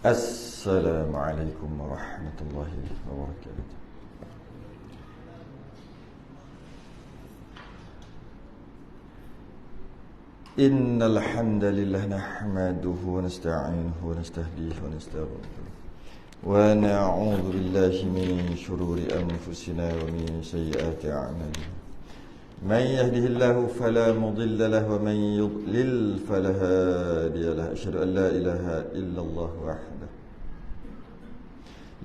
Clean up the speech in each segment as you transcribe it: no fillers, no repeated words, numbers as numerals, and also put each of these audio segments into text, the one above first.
Assalamualaikum warahmatullahi wabarakatuh. Innal hamdalillah nahmaduhu wa nasta'inuhu wa nastahdihi wa nastaghfiruh wa na'udzu billahi min shururi anfusina wa min sayyiati a'malina. Man yahdihillahu fala mudilla lahu wa man yudlil fala hadiya lahu. Asyhadu an la ilaha illallah wahdahu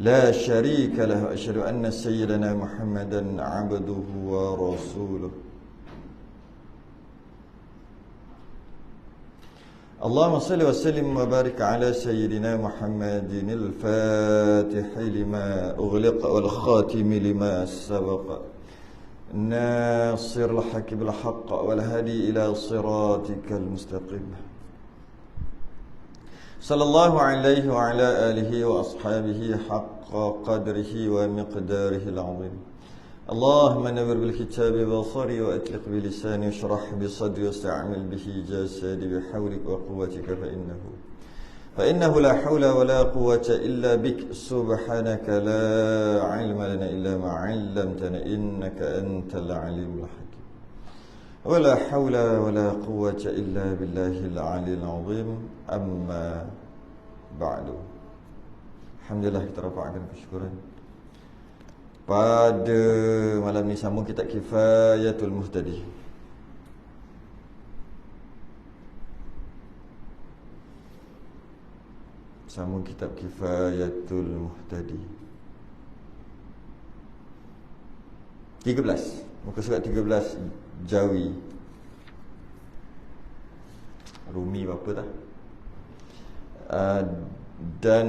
la syarika lahu. Asyhadu anna sayyidana Muhammadan 'abduhu wa rasuluh. Allahumma salli wa sallim wa barik ala sayyidina Muhammadin al-fatihi lima ughliqa wal khatimi lima sabaqa nasir al-haqq bil haqq wal hadi ila siratikal mustaqim. Sallallahu alaihi wa ala alihi wa ashabihi haqqa qadrihi wa miqdarihi al-'azim. Allahumma nawwir bil kitabi basari wa atliq bi lisani washrah bi sadri wasta'mil bihi jasadi bi hawlika wa quwwatika fa innahu la hawla wa la quwwata illa bik. Subhanaka la ilma lana illa ma 'allamtana innaka antal alimul hakim. Wa la hawla wa la quwwata illa billahil 'aliyyil 'azim. Amma ba'du. Alhamdulillah, kita rafa'kan kesyukuran. Pada malam ni sambung kitab Kifayatul Muhtadi. Sambung kitab Kifayatul Muhtadi 13, muka surat 13, Jawi. Rumi berapa dah? Dan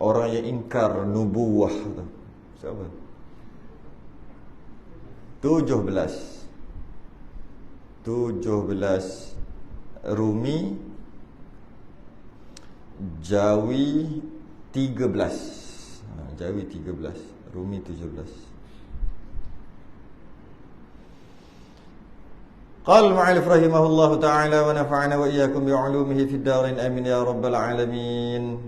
orang yang ingkar nubuwah tu siapa? 17 Rumi, Jawi 13. Jawi 13, Rumi 17. Qala al-mu'allif rahimahullahu ta'ala wa nafa'ana wa iyyakum bi'ulumihi fid darin amin ya rabbal alamin.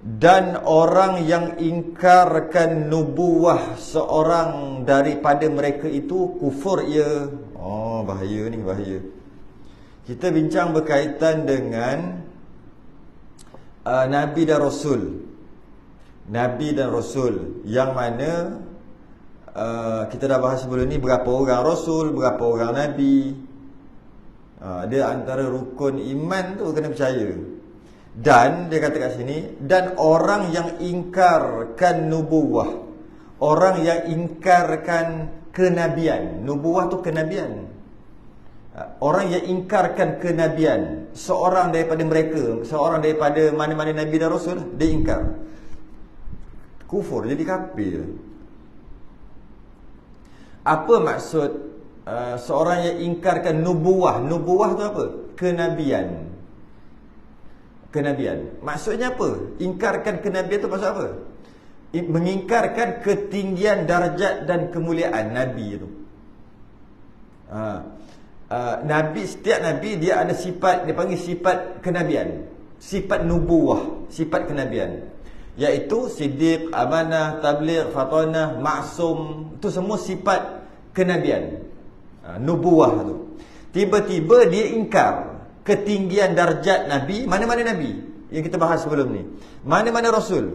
Dan orang yang ingkarkan nubuwah seorang daripada mereka itu kufur ia. Oh, bahaya ni, bahaya. Kita bincang berkaitan dengan Nabi dan Rasul. Nabi dan Rasul, yang mana kita dah bahas sebelum ni berapa orang Rasul, berapa orang Nabi. Dia antara rukun iman tu kena percaya. Dan dia kata kat sini, dan orang yang ingkarkan nubuwah, orang yang ingkarkan kenabian. Nubuwah tu kenabian. Orang yang ingkarkan kenabian, seorang daripada mereka, seorang daripada mana-mana Nabi dan Rasul, dia ingkar, kufur, jadi kafir. Apa maksud seorang yang ingkarkan nubuwah? Nubuwah tu apa? Kenabian. Kenabian. Maksudnya apa? Ingkarkan kenabian itu maksud apa? Mengingkarkan ketinggian darjat dan kemuliaan Nabi itu. Nabi, setiap Nabi dia ada sifat, dia panggil sifat kenabian, sifat nubuwah, sifat kenabian, iaitu siddiq, amanah, tabligh, fatanah, maksum. Itu semua sifat kenabian, nubuwah tu. Tiba-tiba dia ingkar ketinggian darjat Nabi. Mana-mana Nabi yang kita bahas sebelum ni, mana-mana Rasul,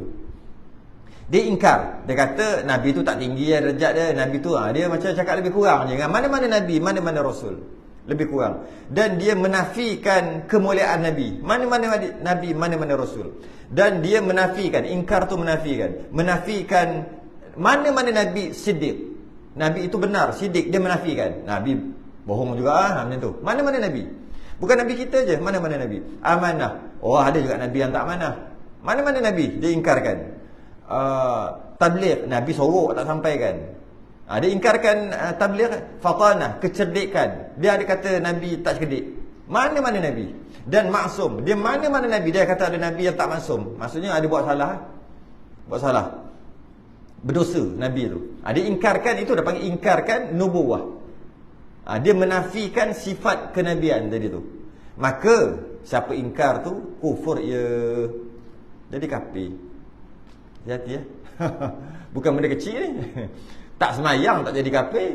dia ingkar. Dia kata Nabi tu tak tinggi darjat dia. Nabi tu dia macam cakap lebih kurang je. Mana-mana Nabi, mana-mana Rasul, lebih kurang. Dan dia menafikan kemuliaan Nabi, mana-mana Nabi, mana-mana Rasul. Dan dia menafikan, ingkar tu menafikan mana-mana Nabi siddiq. Nabi itu benar, siddiq, dia menafikan. Nabi bohong juga macam tu. Mana-mana Nabi. Bukan Nabi kita je, mana-mana Nabi. Amanah, oh ada juga Nabi yang tak amanah. Mana-mana Nabi dia ingkarkan. Tabligh, Nabi sorok tak sampaikan. Dia ingkarkan tabligh. Fatanah, kecerdikan, dia ada kata Nabi tak cerdik. Mana-mana Nabi. Dan maksum, dia mana-mana Nabi, dia kata ada Nabi yang tak maksum. Maksudnya ada buat salah, berdosa Nabi tu. Dia ingkarkan, itu dah panggil ingkarkan nubuwah. Dia menafikan sifat kenabian tadi tu. Maka Siapa ingkar tu kufur ia. Jadi kafir. Hati-hati ya. Bukan benda kecil ni. Tak semayang tak jadi kafir.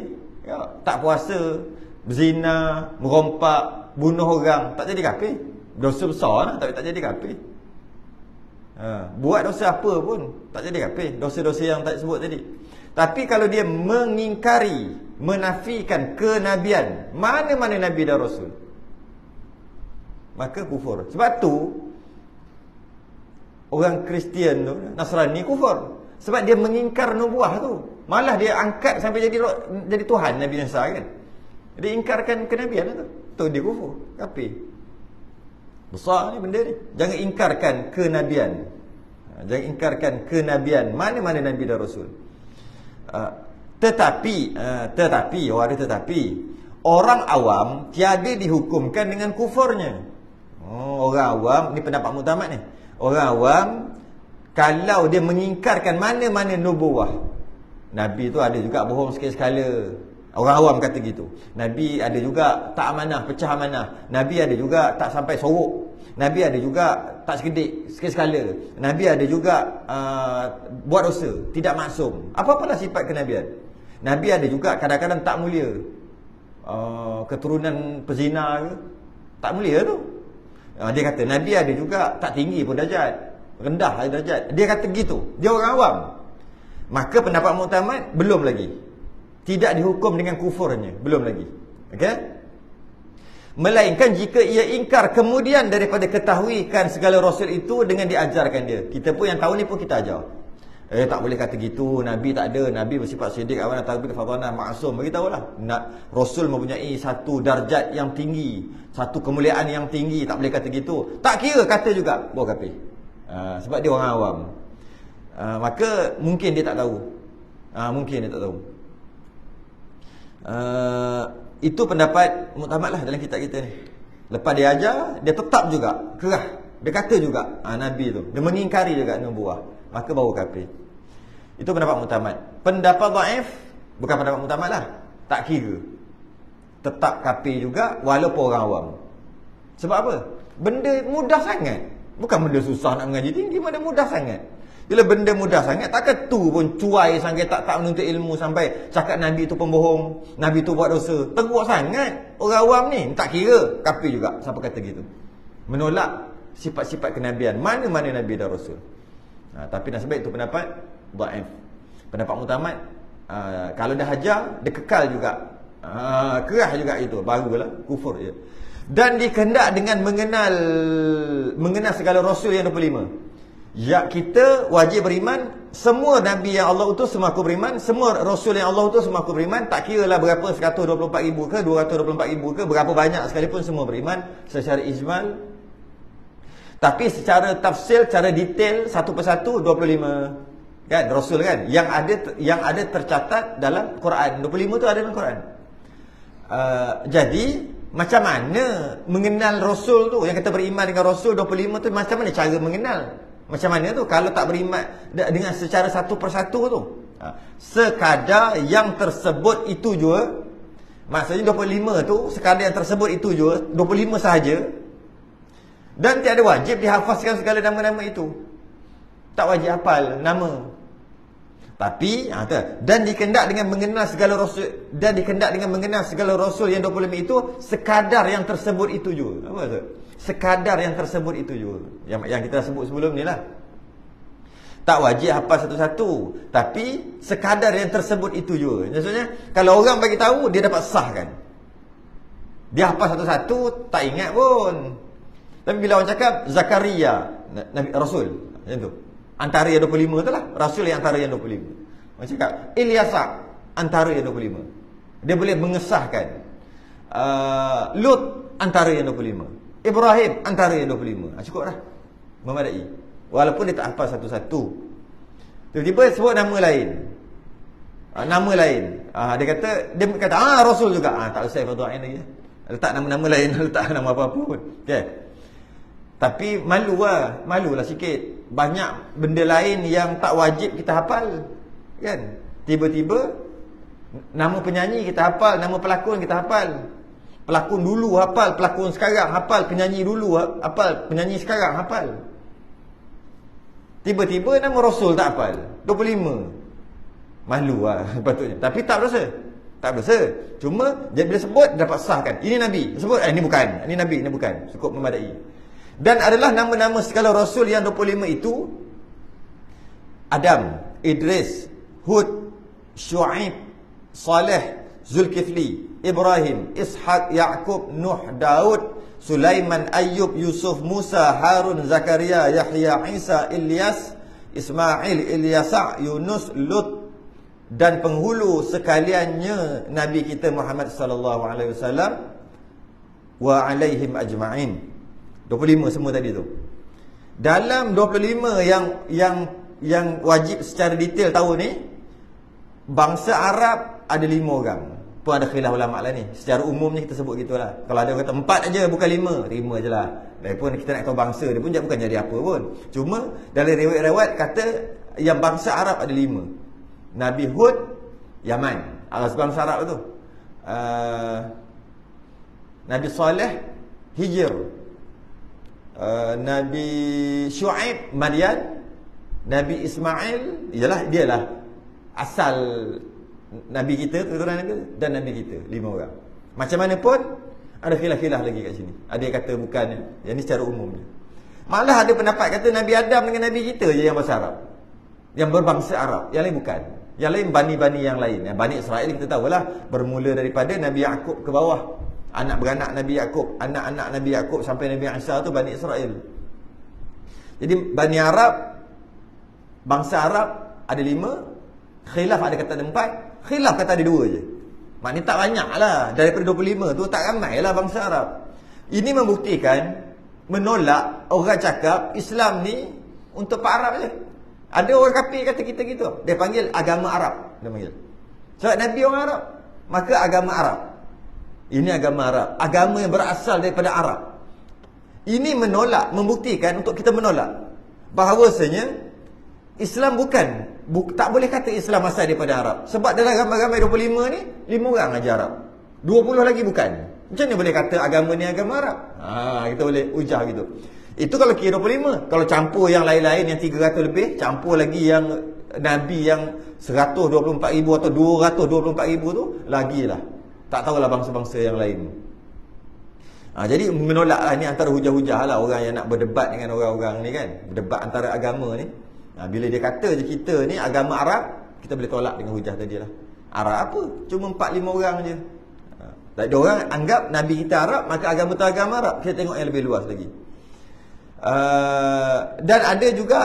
Ya, tak puasa, berzina, merompak, bunuh orang tak jadi kafir. Dosa besar lah, tapi tak jadi kafir. Buat dosa apa pun tak jadi kafir. Dosa-dosa yang tak sebut tadi. Tapi kalau dia mengingkari, menafikan kenabian mana-mana nabi dan rasul, maka kufur. Sebab tu orang Kristian tu, Nasrani kufur. Sebab dia mengingkar nubuah tu. Malah dia angkat sampai jadi Tuhan Nabi Isa kan. Dia ingkarkan kenabian tu. Tu dia kufur, kafir. Besar ni benda ni. Jangan ingkarkan kenabian. Jangan ingkarkan kenabian mana-mana nabi dan rasul. Tetapi orang awam tiada dihukumkan dengan kufurnya. Orang awam ni pendapat muktamad ni. Orang awam kalau dia mengingkarkan mana-mana nubuah, nabi tu ada juga bohong sekali-sekala. Orang awam kata gitu. Nabi ada juga tak amanah, pecah amanah. Nabi ada juga tak sampai sorok. Nabi ada juga tak sekedik, sekali-sekala. Nabi ada juga buat dosa, tidak maksum. Apa-apalah sifat kenabian. Nabi ada juga kadang-kadang tak mulia. Keturunan pezina ke, tak mulia tu. Dia kata Nabi ada juga tak tinggi pun darjat, rendah darjat. Dia kata gitu. Dia orang awam. Maka pendapat muktamad belum lagi. Tidak dihukum dengan kufurnya, belum lagi. Okey? Melainkan jika ia ingkar kemudian daripada ketahuikan segala rasul itu dengan diajarkan dia. Kita pun yang tahu ni pun kita ajar. Tak boleh kata gitu, nabi tak ada, nabi bersifat siddiq, amanah, tabligh, fatanah, maksum. Beritahulah. Rasul mempunyai satu darjat yang tinggi, satu kemuliaan yang tinggi, tak boleh kata gitu. Tak kira kata juga, buat kafir. Sebab dia orang awam. Maka mungkin dia tak tahu. Mungkin dia tak tahu. Itu pendapat muktamad lah dalam kitab kita ni. Lepas dia ajar, dia tetap juga kerah. Dia kata juga nabi tu, dia mengingkari juga nubuah, maka baru kafir. Itu pendapat muktamad. Pendapat dhaif bukan pendapat muktamad lah. Tak kira, tetap kafir juga walaupun orang awam. Sebab apa? Benda mudah sangat. Bukan benda susah nak mengaji tinggi, benda mudah sangat. Bila benda mudah sangat, takkan tu pun cuai sampai tak menuntut ilmu sampai cakap Nabi tu pembohong, Nabi tu buat dosa. Teruk sangat orang awam ni. Tak kira, kafir juga. Siapa kata gitu? Menolak sifat-sifat kenabian mana-mana Nabi dan Rasul. Tapi nasib baik itu pendapat dhaif. Pendapat muktamad, kalau dah hajar, dia kekal juga. Kerah juga itu, barulah kufur je. Dan dikehendak dengan mengenal segala Rasul yang 25. Ya, kita wajib beriman semua nabi yang Allah utus semua aku beriman, semua rasul yang Allah utus semua aku beriman, tak kiralah berapa 124,000 ke 224,000 ke, berapa banyak sekalipun semua beriman secara ijmal. Tapi secara tafsil, secara detail satu persatu 25 kan rasul kan yang ada tercatat dalam Quran. 25 tu ada dalam Quran. Jadi macam mana mengenal rasul tu? Yang kata beriman dengan rasul 25 tu, macam mana cara mengenal? Macam mana tu kalau tak beriman dengan secara satu persatu tu? Sekadar yang tersebut itu juga. Maksudnya 25 tu sekadar yang tersebut itu juga, 25 sahaja. Dan tiada wajib dihafazkan segala nama-nama itu. Tak wajib hafal nama. Tapi dan dikehendak dengan mengenal segala rasul, dan dikehendak dengan mengenal segala rasul yang 25 itu sekadar yang tersebut itu juga. Apa tu? Sekadar yang tersebut itu juga. Yang kita sebut sebelum ni lah. Tak wajib hafal satu-satu, tapi sekadar yang tersebut itu juga. Maksudnya kalau orang bagi tahu, dia dapat sahkan. Dia hafal satu-satu tak ingat pun. Tapi bila orang cakap Zakaria Nabi Rasul, macam tu, antara yang 25 tu lah, Rasul yang antara yang 25. Orang cakap Ilyasa antara yang 25. Dia boleh mengesahkan. Lut antara yang 25. Ibrahim antara yang 25. Cukup dah, memadai. Walaupun dia tak hafal satu-satu. Tiba-tiba sebut nama lain. Nama lain. Dia kata Rasul juga. Tak usah Fadhu Ain lagi. Letak nama-nama lain, letak nama apa-apa pun. Okay. Tapi malulah sikit. Banyak benda lain yang tak wajib kita hafal. Kan? Tiba-tiba nama penyanyi kita hafal, nama pelakon kita hafal. Pelakon dulu hafal, pelakon sekarang hafal, penyanyi dulu hafal, penyanyi sekarang hafal. Tiba-tiba nama Rasul tak hafal. 25. Malu lah patutnya. Tapi tak berdosa. Tak berdosa. Cuma dia bila sebut dapat sahkan. Ini Nabi. Sebut ini bukan. Ini Nabi, ini bukan. Cukup memadai. Dan adalah nama-nama sekala Rasul yang 25 itu Adam, Idris, Hud, Syuaib, Saleh, Zulkifli, Ibrahim, Ishaq, Yaqub, Nuh, Daud, Sulaiman, Ayyub, Yusuf, Musa, Harun, Zakaria, Yahya, Isa, Ilyas, Ismail, Ilyasa, Yunus, Lut dan penghulu sekaliannya Nabi kita Muhammad sallallahu alaihi wasallam wa alaihim ajma'in. 25 semua tadi tu. Dalam 25 yang wajib secara detail tahu ni, bangsa Arab ada 5 orang. Pun ada khilaf ulama lah ni. Secara umumnya kita sebut gitulah. Kalau ada orang kata 4 aja bukan 5, terima je lah. Dan pun kita nak tahu bangsa dia pun bukan jadi apa pun. Cuma dalam riwayat-riwayat kata yang bangsa Arab ada 5. Nabi Hud, Yaman, bangsa Arab tu. Nabi Saleh, Hijr. Nabi Syuaib, Madian. Nabi Ismail, dialah asal Nabi kita, keturunan Nabi dan Nabi kita, 5 orang. Macam mana pun ada khilaf-khilaf lagi kat sini. Ada yang kata bukan, yang ni secara umumnya. Malah ada pendapat kata Nabi Adam dengan Nabi kita je yang bahasa Arab, yang berbangsa Arab, yang lain bukan. Yang lain bani-bani yang lain. Bani Israel kita tahulah bermula daripada Nabi Yaqub ke bawah. Anak beranak Nabi Yaqub, anak-anak Nabi Yaqub sampai Nabi Isa tu Bani Israel. Jadi Bani Arab, bangsa Arab ada 5. Khilaf ada kata ada 4. Khilaf kata ada 2 je. Maknanya tak banyak lah. Daripada 25 tu tak ramai lah bangsa Arab. Ini membuktikan, menolak orang cakap Islam ni untuk Pak Arab je. Ada orang kafir kata kita gitu. Dia panggil agama Arab. Dia panggil. Sebab Nabi orang Arab, maka agama Arab. Ini agama Arab. Agama yang berasal daripada Arab. Ini menolak, membuktikan untuk kita menolak bahawasanya Islam tak boleh kata Islam asal daripada Arab. Sebab dalam ramai-ramai 25 ni 5 orang aja Arab, 20 lagi bukan. Macam mana boleh kata agama ni agama Arab? Kita boleh ujah gitu. Itu kalau kira 25. Kalau campur yang lain-lain yang 300 lebih, campur lagi yang Nabi yang 124,000 atau 224,000 tu, lagilah tak tahulah bangsa-bangsa yang lain. Jadi menolaklah ni antara hujah-hujah lah orang yang nak berdebat dengan orang-orang ni kan. Berdebat antara agama ni. Bila dia kata je kita ni agama Arab, kita boleh tolak dengan hujah tadi lah. Arab apa? Cuma 4-5 orang je. Tak ada orang anggap Nabi kita Arab, maka agama tu agama Arab. Kita tengok yang lebih luas lagi. Dan ada juga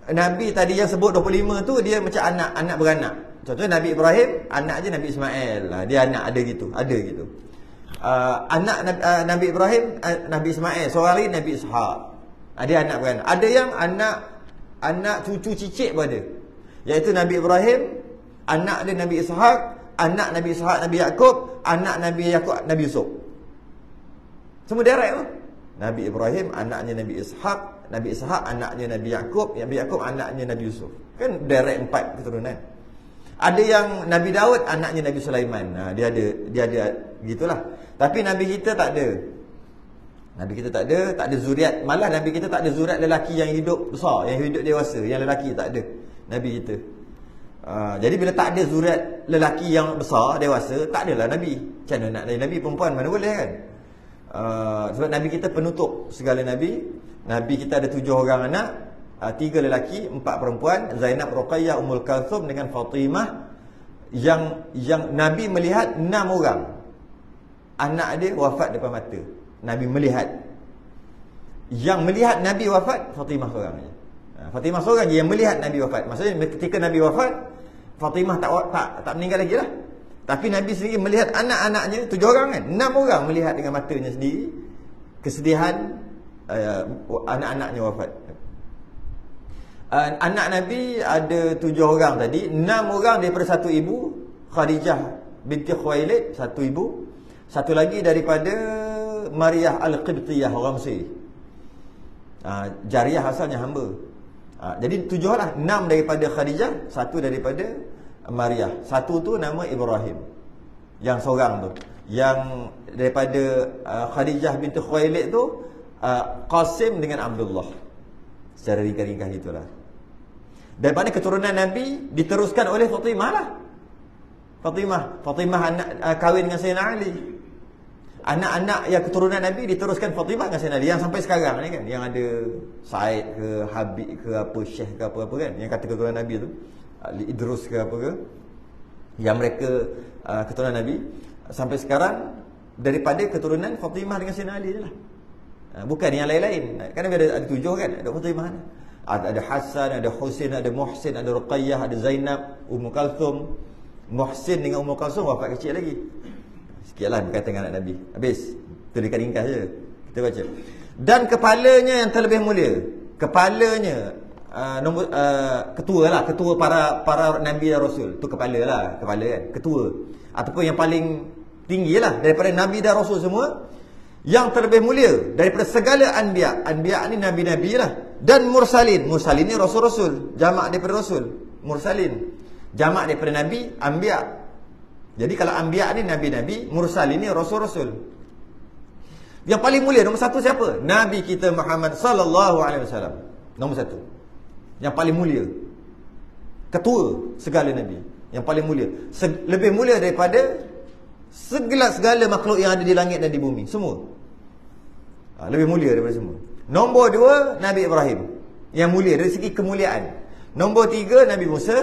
Nabi tadi yang sebut 25 tu, dia macam anak beranak. Contohnya Nabi Ibrahim, anak je Nabi Ismail. Dia anak ada gitu. Anak Nabi Ibrahim, Nabi Ismail. Seorang lagi Nabi Ishaq. Dia anak beranak. Ada yang anak cucu cicit pun ada. Iaitu Nabi Ibrahim, anak dia Nabi Ishaq, anak Nabi Ishaq Nabi Yaqub, anak Nabi Yaqub Nabi Yusuf. Semua direct tu. Nabi Ibrahim anaknya Nabi Ishaq, Nabi Ishaq anaknya Nabi Yaqub, Nabi Yaqub anaknya Nabi Yusuf. Kan direct 4 keturunan. Ada yang Nabi Daud anaknya Nabi Sulaiman. Dia ada gitulah. Tapi Nabi kita tak ada. Nabi kita tak ada zuriat. Malah Nabi kita tak ada zuriat lelaki yang hidup besar, yang hidup dewasa. Yang lelaki tak ada Nabi kita. Jadi bila tak ada zuriat lelaki yang besar, dewasa, tak adalah Nabi. Macam mana nak ada Nabi perempuan, mana boleh kan? Sebab Nabi kita penutup segala Nabi. Nabi kita ada 7 orang anak, 3 lelaki, 4 perempuan. Zainab, Ruqayyah, Ummul Kalthum dengan Fatimah. Yang Nabi melihat 6 orang anak dia wafat depan mata. Nabi melihat. Yang melihat Nabi wafat Fatimah seorang je. Fatimah seorang je yang melihat Nabi wafat. Maksudnya ketika Nabi wafat, Fatimah tak meninggal lagi lah. Tapi Nabi sendiri melihat anak-anaknya 7 orang kan, 6 orang melihat dengan matanya sendiri kesedihan anak-anaknya wafat. Anak Nabi ada 7 orang tadi. 6 orang daripada satu ibu, Khadijah binti Khuwailid, satu ibu. Satu lagi daripada Maryah Al-Qibtiyah, orang Mesir. Jariyah asalnya hamba. Jadi 7 lah. 6 daripada Khadijah, 1 daripada Maryah. 1 tu nama Ibrahim. Yang seorang tu, yang daripada Khadijah binti Khuwailid tu, Qasim dengan Abdullah. Secara ringkas-ringkas gitulah. Daripada keturunan Nabi diteruskan oleh Fatimah lah. Fatimah anak kahwin dengan Sayyidina Ali. Anak-anak yang keturunan Nabi diteruskan Fatimah dengan Sayyidina Ali. Yang sampai sekarang ni kan, yang ada Said ke, Habib ke, apa Syekh ke, apa-apa kan, yang kata keturunan Nabi tu, Idrus ke apa ke, yang mereka keturunan Nabi sampai sekarang daripada keturunan Fatimah dengan Sayyidina Ali lah. Bukan yang lain-lain. Kan ada 7 kan, ada Fatimah ni. Ada Hasan, ada Husin, ada Muhsin, ada Ruqayyah, ada Zainab, Ummu Kalthum. Muhsin dengan Ummu Kalthum wafat kecil lagi. Sikitlah berkaitan dengan anak Nabi. Habis. Itu dekat ringkas je. Kita baca. Dan kepalanya yang terlebih mulia. Kepalanya ketua lah, ketua para Nabi dan Rasul. Tu kepala lah, kepala kan, ketua. Ataupun yang paling tinggi lah daripada Nabi dan Rasul semua. Yang terlebih mulia daripada segala anbiya. Anbiya ni Nabi-Nabi lah. Dan mursalin. Mursalin ni Rasul-Rasul. Jamak daripada Rasul. Mursalin. Jamak daripada Nabi, anbiya. Jadi kalau anbiya ni Nabi-Nabi, mursalin ni Rasul-Rasul. Yang paling mulia nombor 1 siapa? Nabi kita Muhammad sallallahu alaihi wasallam. Nombor 1. Yang paling mulia. Ketua segala Nabi. Yang paling mulia. Lebih mulia daripada segala makhluk yang ada di langit dan di bumi. Semua. Lebih mulia daripada semua. Nombor 2, Nabi Ibrahim. Yang mulia dari segi kemuliaan. Nombor 3, Nabi Musa.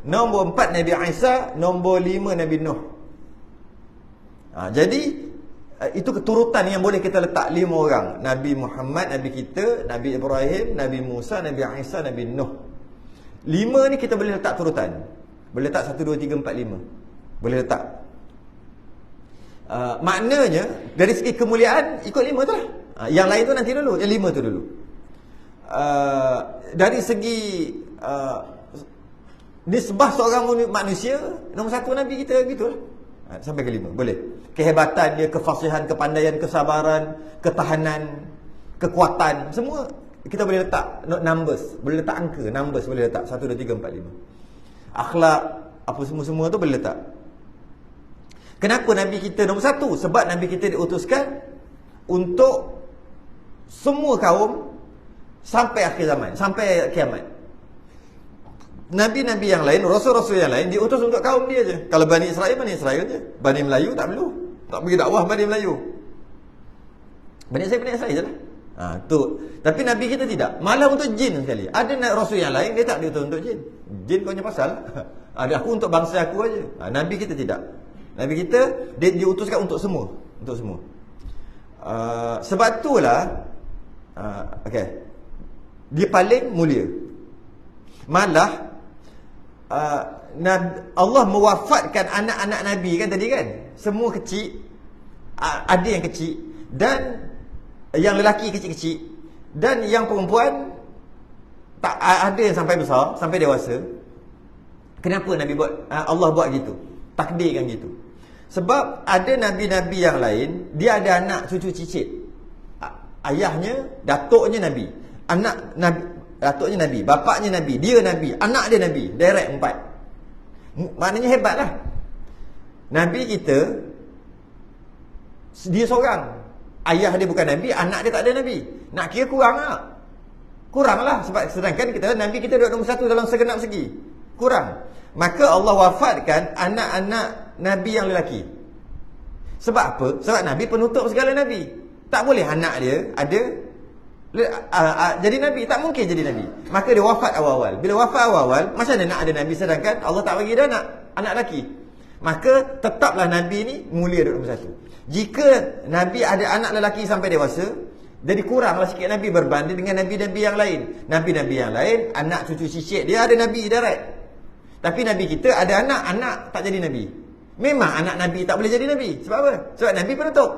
Nombor 4, Nabi Isa. Nombor 5, Nabi Nuh. Jadi itu keturutan yang boleh kita letak 5 orang. Nabi Muhammad, Nabi kita, Nabi Ibrahim, Nabi Musa, Nabi Isa, Nabi Nuh. 5 ni kita boleh letak turutan. Boleh letak 1, 2, 3, 4, 5. Boleh letak. Maknanya dari segi kemuliaan ikut 5 tu lah. Yang lain tu nanti dulu. Yang 5 tu dulu. Dari segi nisbah seorang manusia, nombor 1 Nabi kita gitulah. Sampai ke 5. Boleh. Kehebatan dia, kefasihan, kepandaian, kesabaran, ketahanan, kekuatan, semua kita boleh letak numbers. Boleh letak angka, numbers boleh letak 1, 2, 3, 4, 5. Akhlak, apa semua tu boleh letak. Kenapa Nabi kita nombor 1? Sebab Nabi kita diutuskan untuk semua kaum sampai akhir zaman, sampai kiamat. Nabi-Nabi yang lain, Rasul-Rasul yang lain diutus untuk kaum dia je. Kalau Bani Israel je. Bani Melayu tak perlu. Tak pergi dakwah Bani Melayu. Bani Israel je lah. Tu. Tapi Nabi kita tidak. Malah untuk jin sekali. Ada Rasul yang lain, dia tak diutus untuk jin. Jin kau punya pasal. Ada aku untuk bangsa aku aja. Nabi kita tidak. Nabi kita dia diutuskan untuk semua. Untuk semua. Sebab itulah dia paling mulia. Malah Allah mewafatkan anak-anak Nabi kan tadi kan. Semua kecil. Ada yang kecil. Dan yang lelaki kecil-kecil. Dan yang perempuan tak ada yang sampai besar, sampai dewasa. Kenapa Nabi buat, Allah buat gitu? Takdirkan gitu. Sebab ada Nabi-Nabi yang lain, dia ada anak cucu cicit. Ayahnya, datuknya Nabi. Anak Nabi, datuknya Nabi, bapaknya Nabi, dia Nabi, anak dia Nabi. Direct 4. Maknanya hebat lah. Nabi kita, dia seorang. Ayah dia bukan Nabi, anak dia tak ada Nabi. Nak kira kurang tak? Kurang lah. Sebab sedangkan kita, Nabi kita duduk nombor 1 dalam segenap segi. Kurang. Maka Allah wafatkan anak-anak Nabi yang lelaki. Sebab apa? Sebab Nabi penutup segala Nabi. Tak boleh anak dia ada jadi Nabi. Tak mungkin jadi Nabi. Maka dia wafat awal-awal. Bila wafat awal-awal, macam mana nak ada Nabi sedangkan Allah tak bagi dia anak lelaki? Maka tetaplah Nabi ni mulia duduk nombor 1. Jika Nabi ada anak lelaki sampai dewasa, jadi kuranglah sikit Nabi berbanding dengan Nabi-Nabi yang lain. Nabi-Nabi yang lain, anak cucu cicit dia ada Nabi direct. Tapi Nabi kita ada anak tak jadi Nabi. Memang anak Nabi tak boleh jadi Nabi. Sebab apa? Sebab Nabi penutup.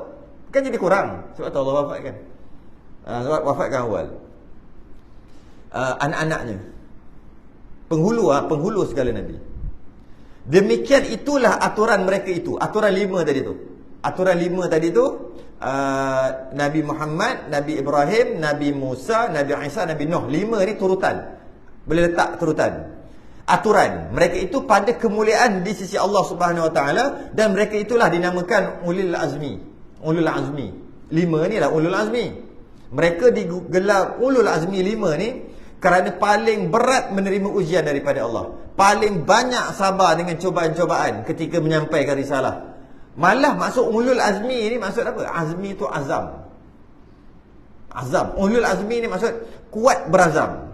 Kan jadi kurang. Sebab tu Allah wafatkan. Sebab wafatkan awal. Anak-anaknya. Penghulu segala Nabi. Demikian itulah aturan mereka itu. Aturan 5 tadi tu. Aturan 5 tadi tu, Nabi Muhammad, Nabi Ibrahim, Nabi Musa, Nabi Isa, Nabi Nuh. 5 ni turutan. Boleh letak turutan. aturan. Mereka itu pada kemuliaan di sisi Allah Subhanahu Wa Taala, dan mereka itulah dinamakan ulul azmi. Ulul azmi. 5 ni lah ulul azmi. Mereka digelar ulul azmi 5 ni kerana paling berat menerima ujian daripada Allah. Paling banyak sabar dengan cobaan-cobaan ketika menyampaikan risalah. Malah maksud ulul azmi ni maksud apa? Azmi tu azam. Azam. Ulul azmi ni maksud kuat berazam.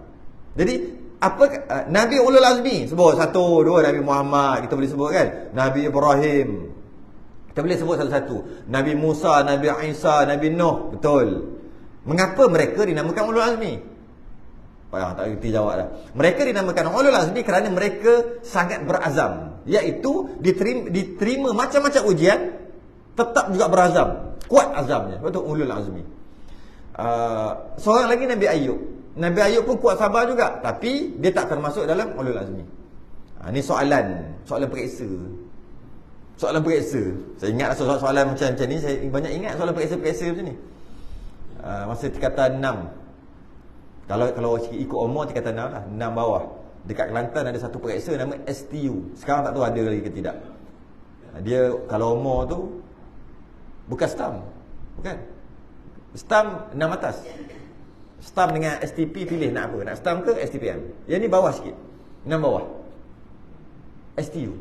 Jadi apa Nabi ulul azmi? Sebut 1, 2 Nabi Muhammad kita boleh sebut kan? Nabi Ibrahim. Kita boleh sebut satu-satu. Nabi Musa, Nabi Isa, Nabi Nuh. Betul. Mengapa mereka dinamakan ulul azmi? Tak reti jawab dah. Mereka dinamakan ulul azmi kerana mereka sangat berazam, iaitu diterima macam-macam ujian, tetap juga berazam, kuat azamnya. Betul, ulul azmi. Seorang lagi Nabi Ayub. Nabi Ayub pun kuat sabar juga, tapi dia tak termasuk dalam ulul azmi. Ni soalan periksa. Soalan periksa. Saya ingat soalan macam ni, saya banyak ingat soalan periksa macam ni. Masa tingkatan 6. Kalau ikut umur tingkatan 6 lah, 6 bawah. Dekat Kelantan ada satu periksa nama STU. Sekarang tak tahu ada lagi ke tidak. Dia kalau umur tu bukan STAM. Bukan. STAM 6 atas. STAM dengan STP pilih nak apa? Nak STAM ke STPM? Yang ni bawah sikit. 6 bawah. STU.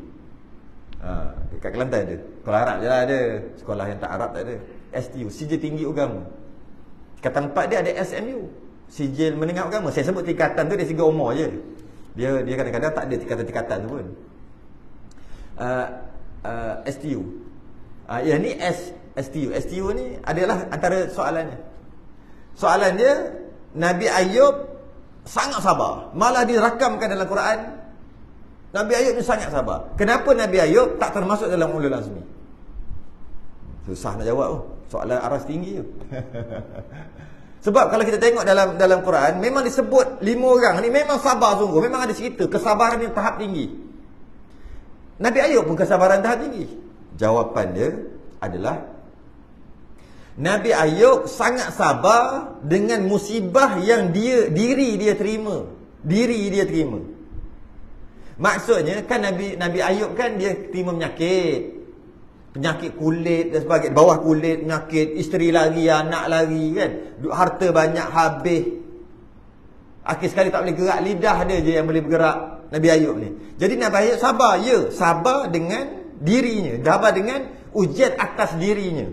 Dekat Kelantan ada. Sekolah Arab je lah ada. Sekolah yang tak Arab tak ada. STU, Sijil Tinggi Agama. Tingkatan 4 dia ada SMU, Sijil Menengah Agama. Saya sebut tingkatan tu dari segi umur je. Dia kadang-kadang tak ada tingkatan-tingkatan tu pun. STU. Yang ni STU. STU ni adalah antara soalannya. Soalan dia, Nabi Ayub sangat sabar. Malah dirakamkan dalam Quran, Nabi Ayub ni sangat sabar. Kenapa Nabi Ayub tak termasuk dalam ulul azmi? Susah nak jawab tu. Soalan aras tinggi tu. Sebab kalau kita tengok dalam Quran, memang disebut 5 orang ni memang sabar sungguh. Memang ada cerita kesabaran yang tahap tinggi. Nabi Ayub pun kesabaran tahap tinggi. Jawapan dia adalah Nabi Ayub sangat sabar dengan musibah yang diri dia terima. Maksudnya kan Nabi Ayub kan dia terima penyakit kulit dan sebagainya, bawah kulit penyakit, isteri lari, anak lari kan, harta banyak habis, akhir sekali tak boleh gerak, lidah dia je yang boleh bergerak Nabi Ayub ni. Jadi Nabi Ayub sabar dengan dirinya, sabar dengan ujian atas dirinya.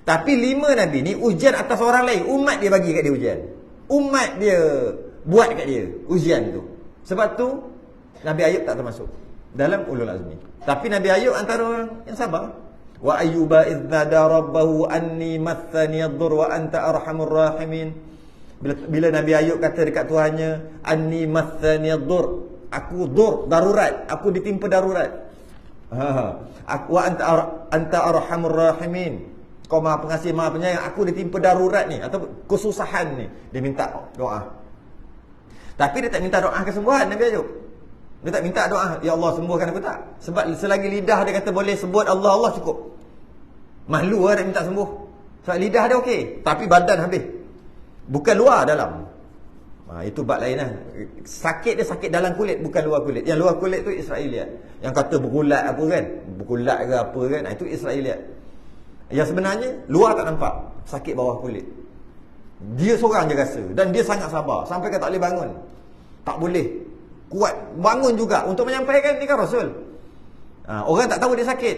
Tapi 5 Nabi ni ujian atas orang lain, umat dia bagi kat dia ujian, umat dia buat kat dia ujian tu. Sebab tu Nabi Ayub tak termasuk dalam ulul azmi. Tapi Nabi Ayub antara orang yang sabar. Wa ayyuba idh nada rabbahu anni massani ad-dur wa anta arhamur rahimin. Bila Nabi Ayub kata dekat Tuhannya, anni massani ad-dur, aku darurat, aku ditimpa darurat. Wa anta arhamur rahimin, kau Maha Pengasih Maha Penyayang, aku ditimpa darurat ni atau kesusahan ni. Dia minta doa. Tapi dia tak minta doa kesembuhan Nabi Ayub. Dia tak minta doa, ya Allah sembuhkan aku, tak. Sebab selagi lidah dia kata boleh sebut Allah cukup. Malu lah dia minta sembuh. Sebab lidah dia okey, tapi badan habis. Bukan luar, dalam. Itu bab lain lah. Sakit dia sakit dalam kulit, bukan luar kulit. Yang luar kulit tu Israeliat. Yang kata bergulat apa kan, bergulat ke apa kan, itu Israeliat. Yang sebenarnya luar tak nampak, sakit bawah kulit. Dia seorang je rasa, dan dia sangat sabar sampai kan tak boleh bangun. Tak boleh kuat bangun juga untuk menyampaikan ni kan Rasul. Orang tak tahu dia sakit,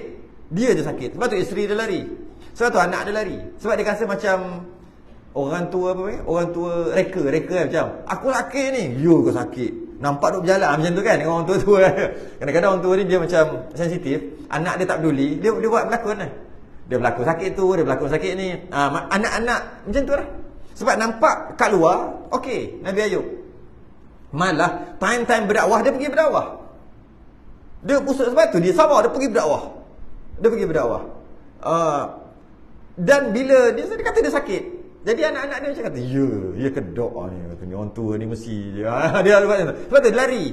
dia je sakit. Sebab tu isteri dia lari, sebab tu anak dia lari. Sebab dia rasa macam orang tua orang tua reka macam aku sakit ni, you ke sakit, nampak duk berjalan macam tu kan. Orang tua kadang-kadang orang tua ni dia macam sensitif. Anak dia tak peduli, dia buat berlakon lah. Dia berlakon sakit tu, dia berlakon sakit ni. Anak-anak macam tu lah. Sebab nampak kat luar okey Nabi Ayub. Malah time berdakwah dia pergi berdakwah. Dia pusat sebab tu dia sabar, dia pergi berdakwah. Dan bila dia kata dia sakit, jadi anak-anak dia macam kata, ya kedok ni, katanya orang tua ni mesti dia buat macam tu. Sebab tu dia lari.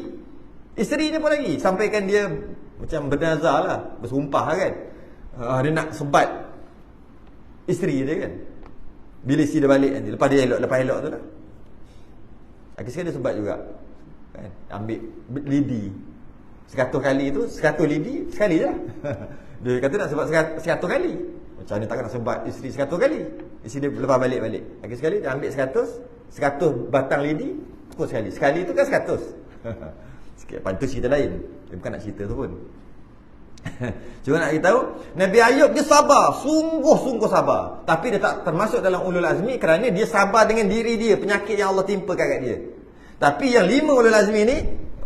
Isteri dia pun lagi sampaikan dia macam bernazar lah, bersumpah kan. Dia nak sebat isteri dia kan. Bila isteri dia balik nanti, lepas elok tu lah, akhir sekali dia sebat juga. kan? Ambil lidi 100 kali tu, 100 lidi sekali je lah. Dia kata nak sebab 100 kali. Macam mana takkan nak sebab isteri 100 kali. Isteri dia lepas balik-balik. Lagi sekali dia ambil 100 batang lidi, pukul sekali. Sekali tu kan 100. Sikit pantu cerita lain. Dia bukan nak cerita tu pun. Cuma nak beritahu, Nabi Ayub dia sabar, sungguh-sungguh sabar. Tapi dia tak termasuk dalam ulul azmi kerana dia sabar dengan diri dia, penyakit yang Allah timpakan kat dia. Tapi yang 5 ulul azmi ni,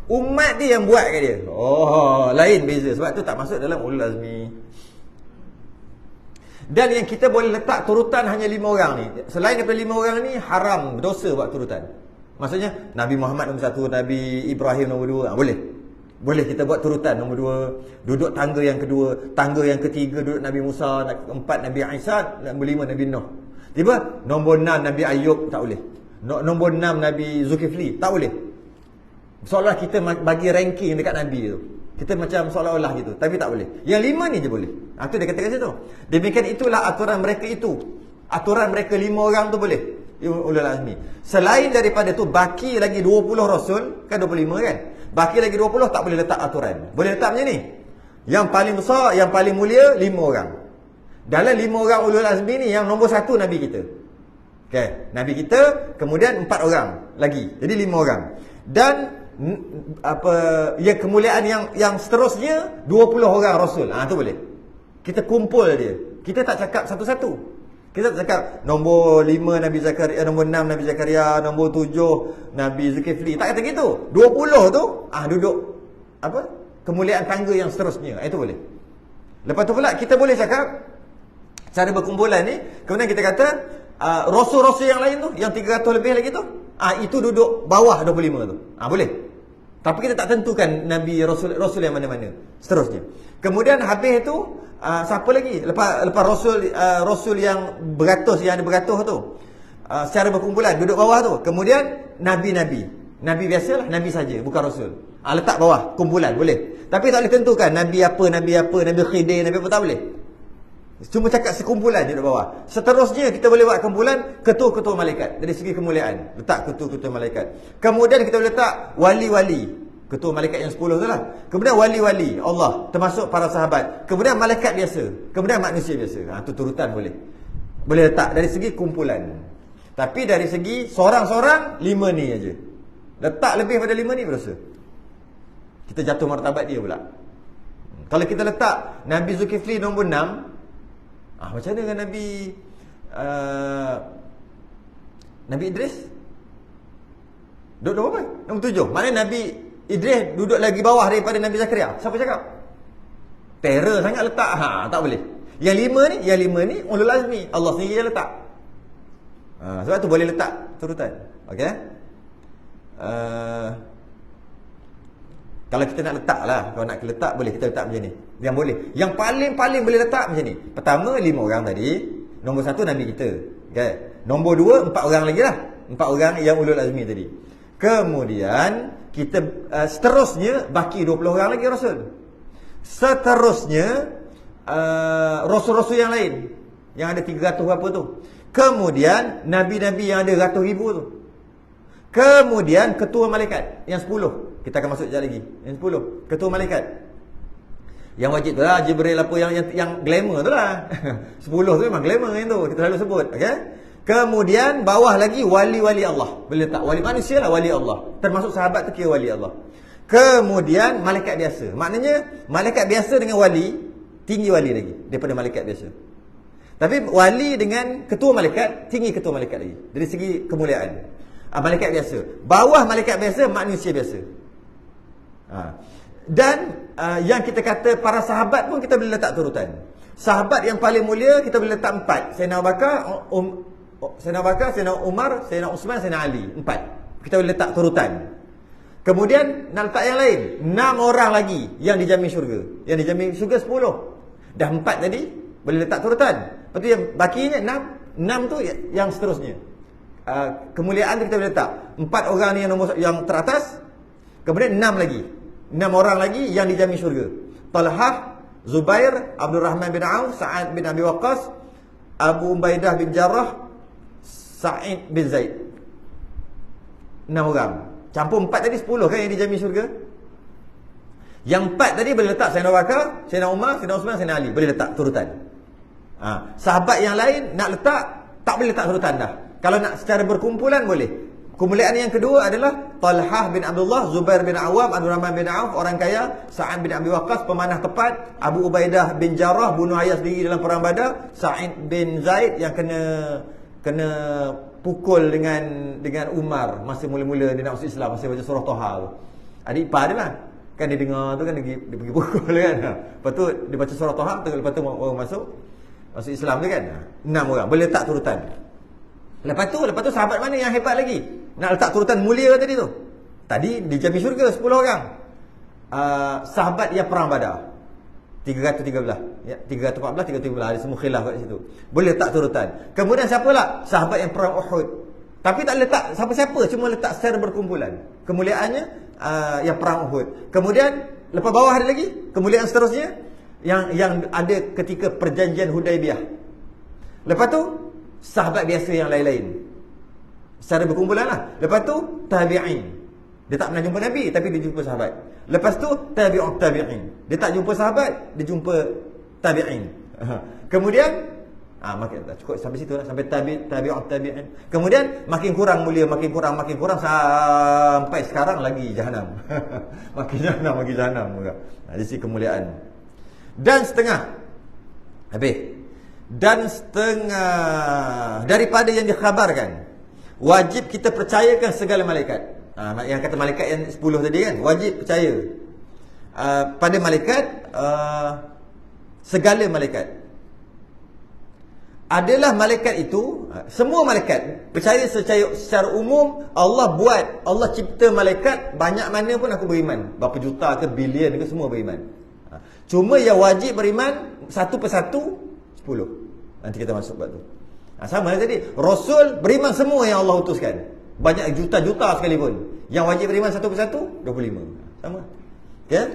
umat dia yang buat kat dia. Oh, lain beza. Sebab tu tak masuk dalam ulul azmi. Dan yang kita boleh letak turutan hanya 5 orang ni. Selain daripada 5 orang ni, haram, berdosa buat turutan. Maksudnya Nabi Muhammad nombor 1, Nabi Ibrahim nombor 2, boleh. Boleh kita buat turutan. Nombor 2 duduk tangga yang kedua, tangga yang ketiga duduk Nabi Musa, 4 Nabi Isa, nombor 5 Nabi Nuh. Tiba nombor 6 Nabi Ayub, tak boleh. Nombor 6 Nabi Zulkifli, tak boleh. Seolah kita bagi ranking dekat Nabi tu. Kita macam seolah-olah gitu, tapi tak boleh. Yang 5 ni je boleh. Itu dia kata kat situ. Demikian itulah aturan mereka itu. Aturan mereka 5 orang tu boleh. Ulul azmi. Selain daripada tu baki lagi 20 rasul, kan 25 kan? Baki lagi 20 tak boleh letak aturan. Boleh letak macam ni. Yang paling besar, yang paling mulia 5 orang. Dalam 5 orang ulul azmi ni yang nombor 1 Nabi kita. Okay. Nabi kita, kemudian 4 orang lagi. Jadi 5 orang. Dan ya kemuliaan yang seterusnya 20 orang rasul. Tu boleh. Kita kumpul dia. Kita tak cakap satu-satu. Kita tak cakap nombor 5 Nabi Zakaria, nombor 6 Nabi Zakaria, nombor 7 Nabi Zulkifli. Tak kata gitu. 20 tu duduk kemuliaan tangga yang seterusnya. Itu boleh. Lepas tu pula kita boleh cakap cara berkumpulan ni, kemudian kita kata rasul-rasul yang lain tu, yang 300 lebih lagi tu, itu duduk bawah 25 tu. Boleh. Tapi kita tak tentukan Nabi Rasul yang mana-mana. Seterusnya. Kemudian habis tu siapa lagi? Lepas Rasul yang beratus, yang ada beratus tu, secara berkumpulan duduk bawah tu. Kemudian Nabi-Nabi. Nabi biasalah, Nabi saja, bukan Rasul. Letak bawah, kumpulan, boleh. Tapi tak boleh tentukan Nabi apa, Nabi Khidir, Nabi apa, tak boleh. Cuma cakap sekumpulan duduk bawah. Seterusnya kita boleh buat kumpulan ketua-ketua malaikat. Dari segi kemuliaan, letak ketua-ketua malaikat. Kemudian kita boleh letak wali-wali. Ketua malaikat yang 10 tu lah. Kemudian wali-wali Allah, termasuk para sahabat. Kemudian malaikat biasa. Kemudian manusia biasa. Itu turutan boleh. Boleh letak dari segi kumpulan. Tapi dari segi seorang-seorang, 5 ni aja. Letak lebih pada 5 ni berdosa. Kita jatuh martabat dia pula. Kalau kita letak Nabi Zulkifli nombor 6, macam mana dengan Nabi Idris? Duduk berapa? Nombor 7. Maknanya Nabi Idris duduk lagi bawah daripada Nabi Zakaria. Siapa cakap? Terror sangat letak. Tak boleh. Yang 5 ni ulul azmi. Allah sendiri yang letak. Sebab tu boleh letak turutan. Okey? Kalau kita nak letak lah, kalau nak letak boleh kita letak macam ni. Yang boleh. Yang paling boleh letak macam ni. Pertama 5 orang tadi. Nombor 1 Nabi kita. Okay. Nombor 2 4 orang lagi lah. 4 orang yang ulul azmi tadi. Kemudian kita seterusnya baki 20 orang lagi rasul. Seterusnya rasul-rasul yang lain yang ada 300 berapa tu. Kemudian nabi-nabi yang ada ratus ribu tu. Kemudian ketua malaikat yang 10. Kita akan masuk sekejap lagi. Yang 10 ketua malaikat. Yang wajib tu lah Jibril apa yang glamour tu lah. 10 tu memang glamour yang tu kita selalu sebut. Okay? Kemudian bawah lagi wali-wali Allah. Boleh letak wali manusia lah, wali Allah. Termasuk sahabat tu kira wali Allah. Kemudian malaikat biasa. Maknanya malaikat biasa dengan wali, tinggi wali lagi daripada malaikat biasa. Tapi wali dengan ketua malaikat, tinggi ketua malaikat lagi dari segi kemuliaan. Malaikat biasa. Bawah malaikat biasa, manusia biasa. Dan yang kita kata para sahabat pun kita boleh letak turutan. Sahabat yang paling mulia kita boleh letak 4. Sayyidina Abu Bakar, Sayyidina Umar, Sayyidina Uthman, Sayyidina Ali. 4. Kita boleh letak turutan. Kemudian nak letak yang lain, 6 orang lagi yang dijamin syurga. Yang dijamin syurga 10. Dah 4 tadi, boleh letak turutan. Lepas tu yang bakinya 6 tu yang seterusnya. Kemuliaan tu kita boleh letak 4 orang ni yang teratas. Kemudian 6 lagi. 6 orang lagi yang dijamin syurga. Talhah, Zubair, Abdul Rahman bin Auf, Sa'ad bin Abi Waqqas, Abu Ubaidah bin Jarrah, Sa'id bin Zaid. 6 orang. Campur 4 tadi 10 kan yang dijamin syurga. Yang 4 tadi boleh letak Sayyidina Abu Bakar, Sayyidina Umar, Sayyidina Uthman, Sayyidina Ali. Boleh letak turutan. Sahabat yang lain nak letak, tak boleh letak turutan dah. Kalau nak secara berkumpulan boleh. Kemuliaan yang kedua adalah Talhah bin Abdullah, Zubair bin Awam, Abdul Rahman bin Auf, orang kaya, Sa'ad bin Abi Waqqas, pemanah tepat, Abu Ubaidah bin Jarrah, bunuh ayah sendiri dalam perang Badar, Sa'id bin Zaid yang kena pukul dengan Umar masa mula-mula dia nak masuk Islam, masa baca surah Taha tu. Adik ipar dia lah. Kan dia dengar tu kan dia pergi pukul kan. Lepas tu dia baca surah Taha, lepas tu orang masuk Islam tu kan. 6 orang. Boleh letak turutan. Lepas tu sahabat mana yang hebat lagi? Nak letak turutan mulia tadi tu. Tadi dijamin syurga 10 orang. Sahabat yang perang Badar 313 ya, 314, 313 ada semua khilaf kat situ. Boleh letak turutan. Kemudian siapa pula? Sahabat yang perang Uhud. Tapi tak letak siapa-siapa, cuma letak secara berkumpulan. Kemuliaannya yang perang Uhud. Kemudian lepas bawah ada lagi kemuliaan seterusnya yang ada ketika perjanjian Hudaibiyah. Lepas tu sahabat biasa yang lain-lain secara berkumpulan lah. Lepas tu tabi'in. Dia tak pernah jumpa Nabi tapi dia jumpa sahabat. Lepas tu tabi'ut tabi'in. Dia tak jumpa sahabat, dia jumpa tabi'in. Kemudian makin tak cukup sampai situ lah, sampai tabi'ut tabi'in. Kemudian makin kurang mulia, makin kurang sampai sekarang lagi jahanam. Makin jahanam juga. Di sini kemuliaan. Dan setengah daripada yang dikhabarkan, wajib kita percayakan segala malaikat. Yang kata malaikat yang 10 tadi kan, wajib percaya pada malaikat. Segala malaikat adalah malaikat itu, semua malaikat percaya secara umum. Allah cipta malaikat banyak mana pun aku beriman, berapa juta ke bilion ke semua beriman. Cuma yang wajib beriman satu persatu 10. Nanti kita masuk bab tu. Sama lah tadi, Rasul beriman semua yang Allah utuskan, banyak juta-juta sekalipun. Yang wajib beriman satu persatu 25. Sama. Ya.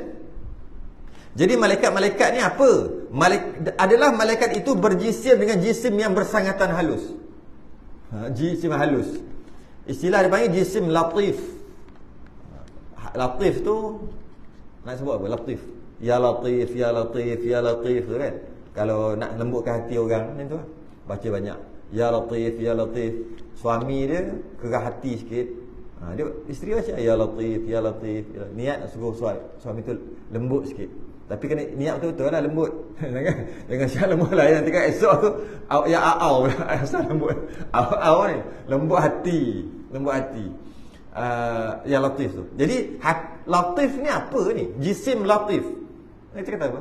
Jadi malaikat-malaikat ni apa? Adalah malaikat itu berjisim dengan jisim yang bersangatan halus. Jisim halus. Istilah dia panggil jisim latif. Latif tu nak sebut apa? Latif. Ya latif, ya latif, ya latif tu kan. Kalau nak lembutkan hati orang macam tu lah. Baca banyak ya latif, ya latif. Suami dia kerah hati sikit, dia isteri baca ya latif, ya latif, ya. Niat nak suruh suami tu lembut sikit. Tapi kena niat betul-betul lah lembut. Jangan siap lembut lah. Nanti kan esok tu ya au asal lembut. Au ni lembut hati, lembut hati. Ya latif tu. Jadi latif ni apa ni? Jisim latif. Nanti kata apa?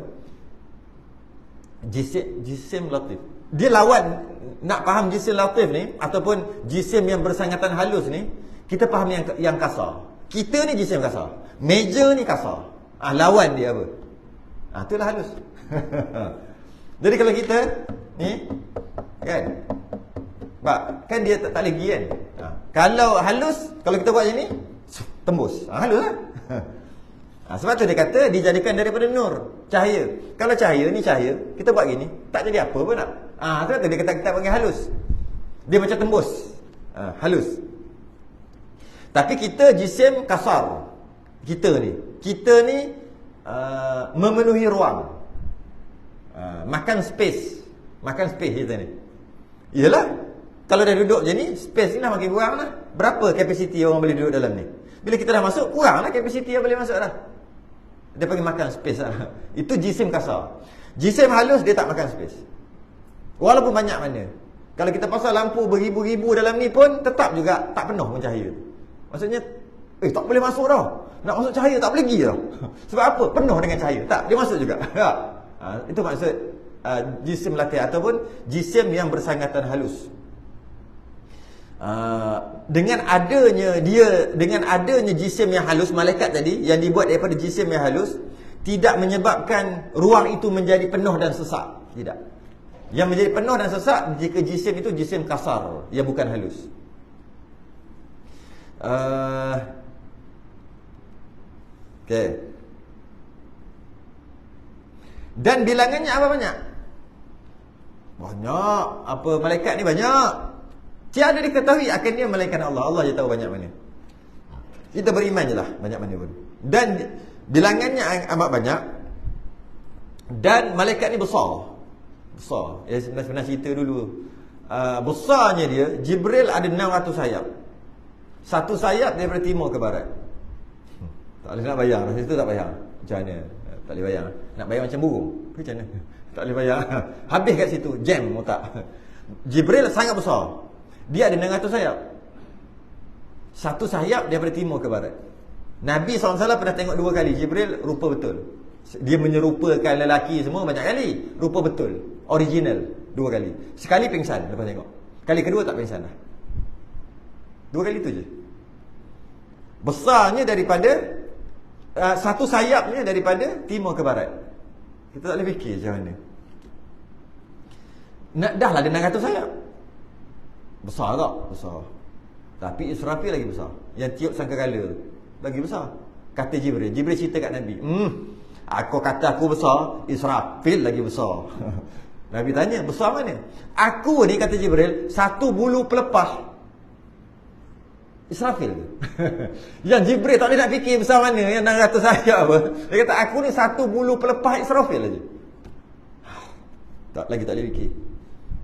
Jisim latif. Dia lawan, nak faham jisim latif ni ataupun jisim yang bersangatan halus ni, kita faham yang kasar. Kita ni jisim kasar, meja ni kasar. Lawan dia apa? Itulah halus. Jadi kalau kita ni kan, kan dia tak lagi kan. Kalau halus, kalau kita buat macam ni, tembus. Halus lah. Sebab tu dia kata dijadikan daripada nur, cahaya. Kalau cahaya ni cahaya, kita buat gini, tak jadi apa pun nak. Sebab tu dia kata kita panggil halus. Dia macam tembus. Halus. Tapi kita jisim kasar. Kita ni memenuhi ruang. Makan space kita ni. Yalah, kalau dah duduk je ni, space ni dah makin kurang lah. Berapa kapasiti orang boleh duduk dalam ni? Bila kita dah masuk, kurang lah kapasiti yang boleh masuk dah. Dia panggil makan space lah. Itu jisim kasar. Jisim halus dia tak makan space, walaupun banyak mana. Kalau kita pasang lampu beribu-ribu dalam ni pun tetap juga tak penuh pun cahaya. Maksudnya tak boleh masuk dah. Nak masuk cahaya tak boleh pergi dah. Sebab apa? Penuh dengan cahaya. Tak, dia masuk juga. Itu maksud jisim latih ataupun jisim yang bersangatan halus. Dengan adanya jisim yang halus, malaikat tadi yang dibuat daripada jisim yang halus, tidak menyebabkan ruang itu menjadi penuh dan sesak. Tidak. Yang menjadi penuh dan sesak jika jisim itu jisim kasar, yang bukan halus. Okay. Dan bilangannya apa banyak? Banyak. Apa malaikat ni banyak. Tiada diketahui akan dia malaikat Allah. Allah je tahu banyak mana. Kita beriman je lah banyak mana pun. Dan bilangannya amat banyak. Dan malaikat ni besar. Besar. Ya, sebenarnya cerita dulu. Besarnya dia, Jibril ada 600 sayap. Satu sayap daripada timur ke barat. Tak boleh nak bayang. Rasa itu tak bayang. Macam mana? Tak boleh bayang. Nak bayang macam burung. Macam mana? Tak boleh bayang. Habis kat situ. Jam otak. Jibril sangat besar. Dia ada 600 sayap. Satu sayap daripada timur ke barat. Nabi SAW pernah tengok 2 kali. Jibril rupa betul. Dia menyerupakan lelaki semua banyak kali. Rupa betul. Original. 2 kali. Sekali pingsan lepas tengok. Kali kedua tak pingsan dah. 2 kali tu je. Besarnya daripada satu sayapnya daripada timur ke barat. Kita tak boleh fikir macam mana. Dah lah ada 600 sayap. Besar tak? Besar. Tapi Israfil lagi besar. Yang tiup sangkakala lagi besar. Kata Jibril. Jibril cerita kat Nabi. Aku kata aku besar, Israfil lagi besar. Nabi tanya, besar mana? Aku ni, kata Jibril, satu bulu pelepah Israfil tu. Yang Jibril tak boleh nak fikir besar mana, yang 600 sayap apa. Dia kata, aku ni satu bulu pelepah Israfil aja. Lagi tak boleh fikir.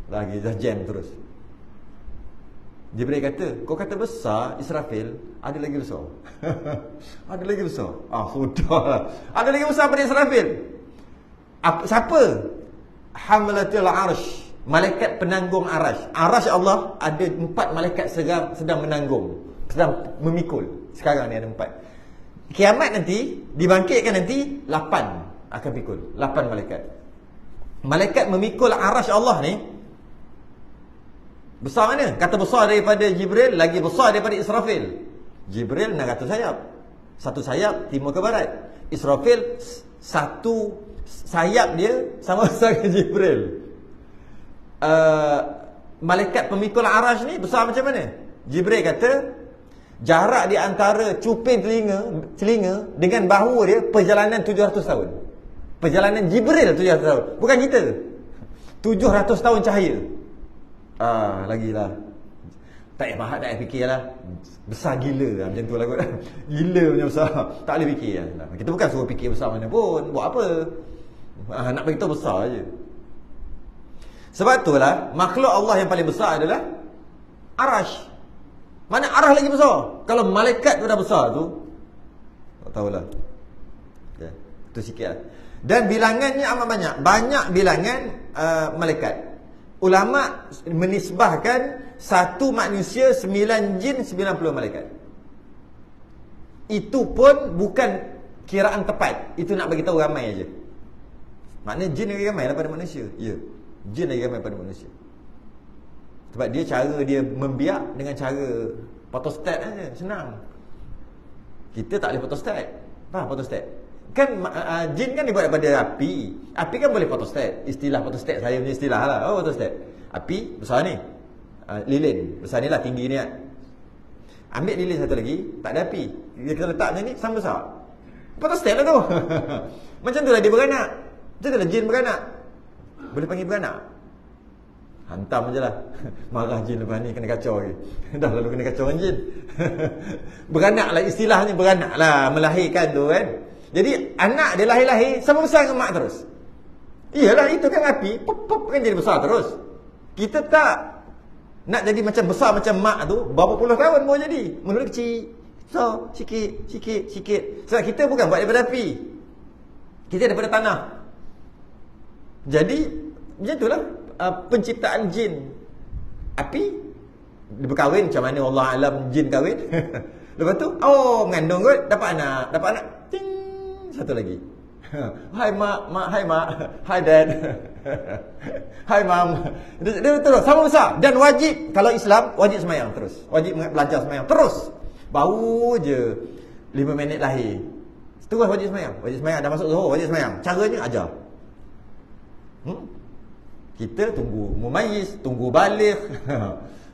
Lagi dah jam terus. Jibril kata, kau kata besar Israfil, ada lagi besar. Ada lagi besar. Sudahlah. Ada lagi besar pada Israfil. Siapa? Hamlatul Arsh, malaikat penanggung Arsh. Arsh Allah ada 4 malaikat sedang menanggung, sedang memikul. Sekarang ni ada 4. Kiamat nanti, dibangkitkan nanti 8 akan pikul. 8 malaikat. Malaikat memikul Arsh Allah ni besar mana? Kata besar daripada Jibril, lagi besar daripada Israfil. Jibril 600 sayap. Satu sayap timur ke barat. Israfil satu sayap dia sama besar dengan Jibril. Malaikat pemikul Arash ni besar macam mana? Jibril kata jarak di antara cuping telinga dengan bahu dia perjalanan 700 tahun. Perjalanan Jibril 700 tahun. Bukan kita. 700 tahun cahaya. Lagilah. Tak payah tak payah fikirlah. Besar gila lah, macam tu lah kot. Gila punya besar. Tak boleh fikir lah. Kita bukan suruh fikir besar mana pun. Buat apa? Nak beritahu besar je. Sebab itulah makhluk Allah yang paling besar adalah Arash. Mana Arash lagi besar? Kalau malaikat tu dah besar tu, tak tahulah. Ya, itu sikit lah. Dan bilangannya amat banyak. Banyak bilangan malaikat. Ulama menisbahkan satu manusia 9 jin 90 malaikat. Itu pun bukan kiraan tepat. Itu nak bagi tahu ramai aja. Maknanya jin lagi ramai daripada manusia. Ya, jin lagi ramai daripada manusia. Sebab dia cara dia membiak dengan cara photostat aja, senang. Kita tak boleh photostat. Faham photostat? Kan jin kan dibuat daripada api. Api kan boleh photostat. Istilah photostat saya punya istilah lah. Photostat. Api besar ni. Lilin besar ni lah, tinggi ni kan. Ambil lilin satu lagi, tak ada api. Kita letak macam ni, sama besar. Photostat lah tu. Macam tu lah dia beranak. Macam tu lah jin beranak. Boleh panggil beranak. Hantam je lah. Marah jin lepas ni, kena kacau lagi. Dah lalu kena kacau dengan jin. Beranak lah istilahnya, beranak lah. Melahirkan tu kan. Jadi anak dia lahir-lahir sama besar dengan mak terus. Iyalah, itu kan api, pop kan jadi besar terus. Kita tak nak jadi macam besar macam mak tu, berapa puluh tahun baru jadi. Mula kecil, besar, sikit. Sebab kita bukan buat daripada api. Kita daripada tanah. Jadi macam itulah penciptaan jin. Api dia berkahwin macam mana Allah alam jin kahwin. Lepas tu mengandung kot, dapat anak. Ting, satu lagi. Hai mak, hai dad. Hai mam. Dia terus sama besar dan wajib, kalau Islam wajib semayang terus. Wajib belajar semayang terus. Baru je 5 minit lahir. Terus wajib semayang. Wajib semayang dah masuk zuhur, wajib semayang. Caranya ajar. Kita tunggu mumayyiz, tunggu balik.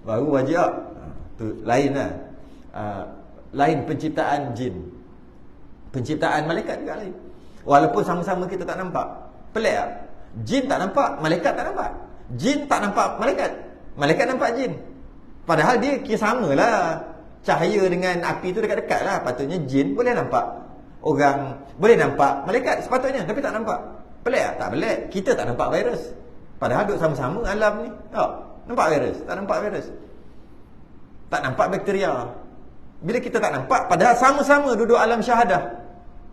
Baru wajib. Tu lain lah. Lain penciptaan jin. Penciptaan malaikat juga lain. Walaupun sama-sama kita tak nampak. Pelik tak? Jin tak nampak, malaikat tak nampak. Jin tak nampak malaikat, malaikat nampak jin. Padahal dia kira sama lah. cahaya dengan api tu dekat-dekat lah. Patutnya jin boleh nampak orang, boleh nampak malaikat sepatutnya, tapi tak nampak. Pelik tak? Tak pelik. Kita tak nampak virus, padahal duduk sama-sama alam ni. Nampak virus? Tak nampak virus. Tak nampak bakteria. Bila kita tak nampak, padahal sama-sama duduk alam syahadah.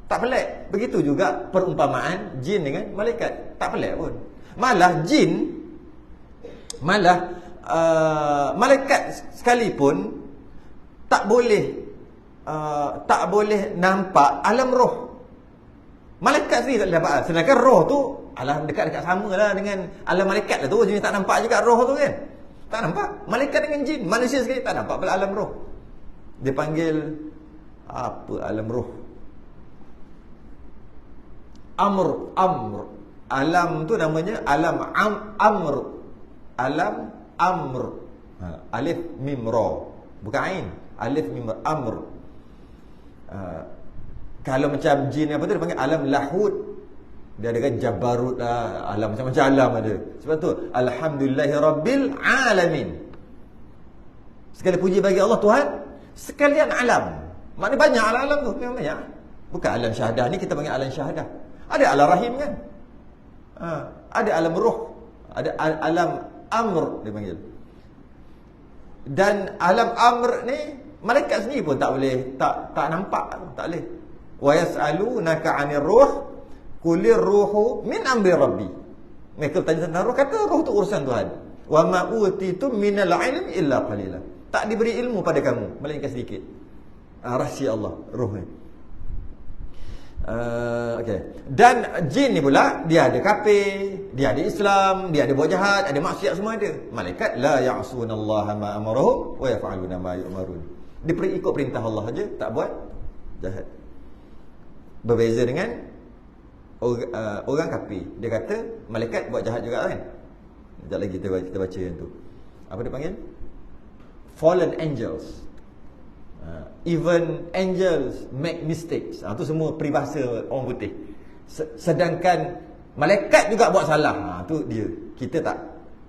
Tak pelik. Begitu juga perumpamaan jin dengan malaikat. Tak pelik pun. Malah jin, malaikat sekalipun tak boleh nampak alam roh. Malaikat sendiri tak boleh nampak. Sedangkan roh tu alam dekat-dekat sama lah dengan alam malaikat lah tu. Jadi tak nampak juga roh tu kan. Tak nampak. Malaikat dengan jin, manusia sekali tak nampak pula alam roh. Dia panggil apa alam roh? Amr. Alam tu namanya alam amr. Alam amr. Alif mim ra. Bukan ain. Alif mim ra, amr. Kalau macam jin apa tu dia panggil alam lahud. Dia ada kan jabarut lah, alam macam-macam alam ada. Sebab tu alhamdulillahi rabbil alamin. Sekali puji bagi Allah Tuhan sekalian alam. Maknanya banyak alam tu, memang banyak. Bukan alam syahadah ni kita panggil alam syahadah. Ada alam rahim kan? Ada alam roh, ada alam amr dia panggil. Dan alam amr ni malaikat sendiri pun tak boleh, tak nampak, tak boleh. Wa yas'alunaka 'anir ruh qulir ruhu min amri rabbi. Mereka bertanya tentang roh, kata roh tu urusan Tuhan. Wa ma utitum minal ilmi illa qalila. Tak diberi ilmu pada kamu melainkan sedikit. Rahsia Allah roh ni. Okay. Dan jin ni pula dia ada kafir, dia ada Islam, dia ada buat jahat, ada maksiat, semua ada. Malaikat la ya'sunallaha ma amarahum wa yaf'aluna ma yu'marun. Dia ikut perintah Allah saja, tak buat jahat. Berbeza dengan orang kafir. Dia kata malaikat buat jahat juga kan. Sekejap lagi kita baca yang tu. Apa dia panggil? Fallen angels. Even angels make mistakes. Itu semua peribahasa orang putih. Sedangkan malaikat juga buat salah. Tu dia. Kita tak.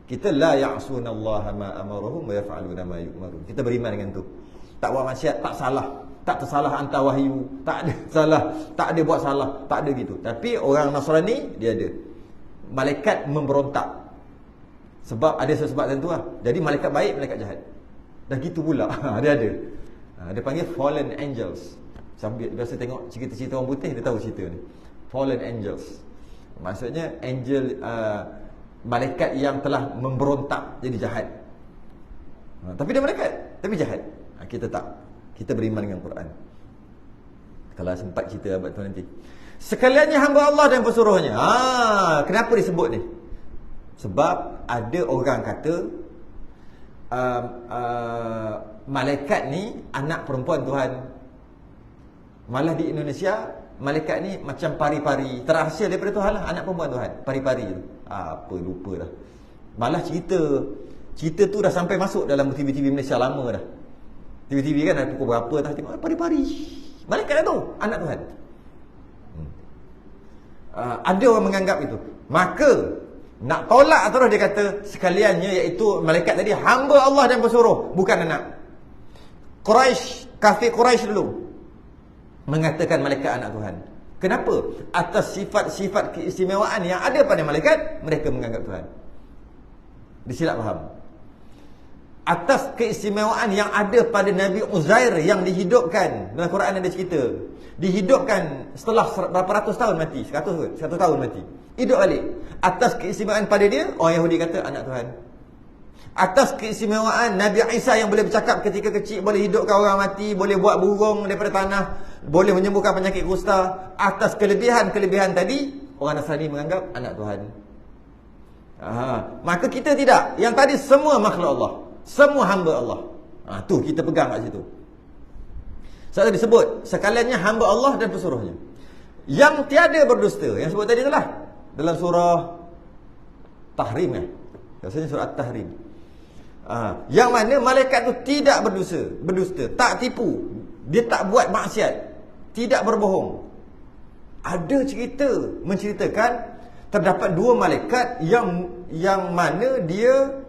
Kita la ya'sunallaha ma amarahum wa yaf'aluna ma yu'marun. Kita beriman dengan tu. Tak buat maksiat, tak salah, tak tersalah hantar wahyu, tak ada salah, tak ada buat salah, tak ada gitu. Tapi orang Nasrani dia ada. Malaikat memberontak. Sebab ada sebab tentu lah. Jadi malaikat baik, malaikat jahat. Dah gitu pula. Dia ada. Dia panggil fallen angels. Sambil biasa tengok cerita-cerita orang putih, dia tahu cerita ni. Fallen angels. Maksudnya angel, malaikat yang telah memberontak jadi jahat. Tapi dia malaikat, tapi jahat. Kita tak. Kita beriman dengan Quran. Kalau sempat cerita abad tu nanti. Sekaliannya hamba Allah dan pesuruhnya. Kenapa disebut ni? Sebab ada orang kata malaikat ni anak perempuan Tuhan. Malah di Indonesia malaikat ni macam pari-pari, terhasil daripada Tuhan lah, anak perempuan Tuhan. Pari-pari tu. Apa lupa dah. Malah cerita tu dah sampai masuk dalam TV-TV Malaysia lama dah. TV-TV kan ada pukul berapa tak tengok pari-pari. Malaikat dah tu anak Tuhan. Ada orang menganggap itu. Maka nak tolak terus dia kata sekaliannya, iaitu malaikat tadi hamba Allah dan pesuruh, bukan anak. Quraisy, kafir Quraisy dulu mengatakan malaikat anak Tuhan. Kenapa? Atas sifat-sifat keistimewaan yang ada pada malaikat, mereka menganggap Tuhan. Disilap faham. Atas keistimewaan yang ada pada Nabi Uzair yang dihidupkan. Dalam Quran ada cerita, dihidupkan setelah berapa ratus tahun mati, 100 tahun mati, hidup balik. Atas keistimewaan pada dia, orang Yahudi kata anak Tuhan. Atas keistimewaan Nabi Isa yang boleh bercakap ketika kecil, boleh hidupkan orang mati, boleh buat burung daripada tanah, boleh menyembuhkan penyakit kusta. Atas kelebihan-kelebihan tadi, orang Nasrani menganggap anak Tuhan. Maka kita tidak. Yang tadi semua makhluk Allah, semua hamba Allah. Tu kita pegang kat situ. Sebab disebut sekaliannya hamba Allah dan pesuruhnya yang tiada berdusta. Yang sebut tadi itulah dalam surah Tahrim kan. Rasanya surah At-Tahrim. Yang mana malaikat tu tidak berdusta, tak tipu, dia tak buat maksiat, tidak berbohong. Ada cerita menceritakan terdapat dua malaikat yang mana dia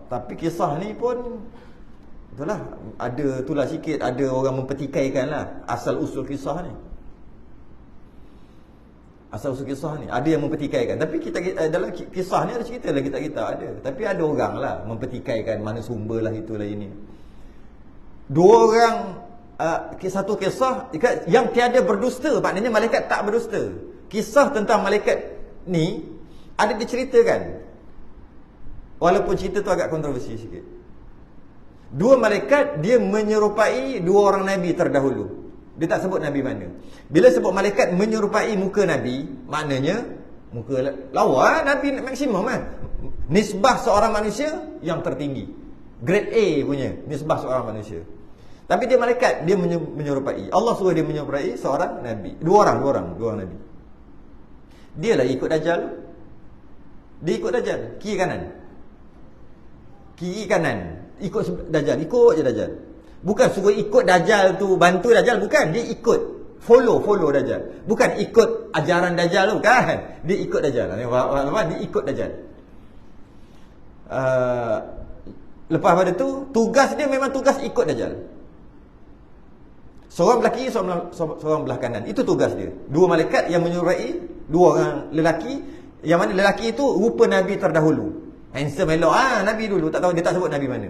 tapi kisah ni pun itulah, ada itulah sikit, ada orang mempertikaikan lah asal usul kisah ni. Asal usul kisah ni ada yang mempertikaikan, tapi kita dalam kisah ni ada cerita lah kita ada, tapi ada orang lah mempertikaikan mana sumber lah itulah ini. Dua orang, satu kisah yang tiada berdusta, maknanya malaikat tak berdusta. Kisah tentang malaikat ni ada diceritakan, walaupun cerita tu agak kontroversi sikit. Dua malaikat, dia menyerupai dua orang Nabi terdahulu. Dia tak sebut Nabi mana. Bila sebut malaikat menyerupai muka Nabi, maknanya muka lawa, Nabi maksimum kan. Nisbah seorang manusia yang tertinggi, grade A punya nisbah seorang manusia. Tapi dia malaikat, dia menyerupai. Allah suruh dia menyerupai seorang Nabi. Dua orang Nabi. Dia lah ikut Dajjal. Dia ikut Dajjal, kiri kanan. Ikut Dajjal, ikut je Dajjal. Bukan suruh ikut Dajjal tu, bantu Dajjal, bukan. Dia ikut, follow Dajjal. Bukan ikut ajaran Dajjal tu, bukan. Dia ikut Dajjal. Dia ikut Dajjal. Lepas pada tu, tugas dia memang tugas ikut Dajjal. Seorang belah kiri, seorang belah kanan. Itu tugas dia. Dua malaikat yang menyerupai dua orang lelaki, yang mana lelaki itu rupa Nabi terdahulu. Handsome elok, Nabi dulu, tak tahu, dia tak sebut Nabi mana.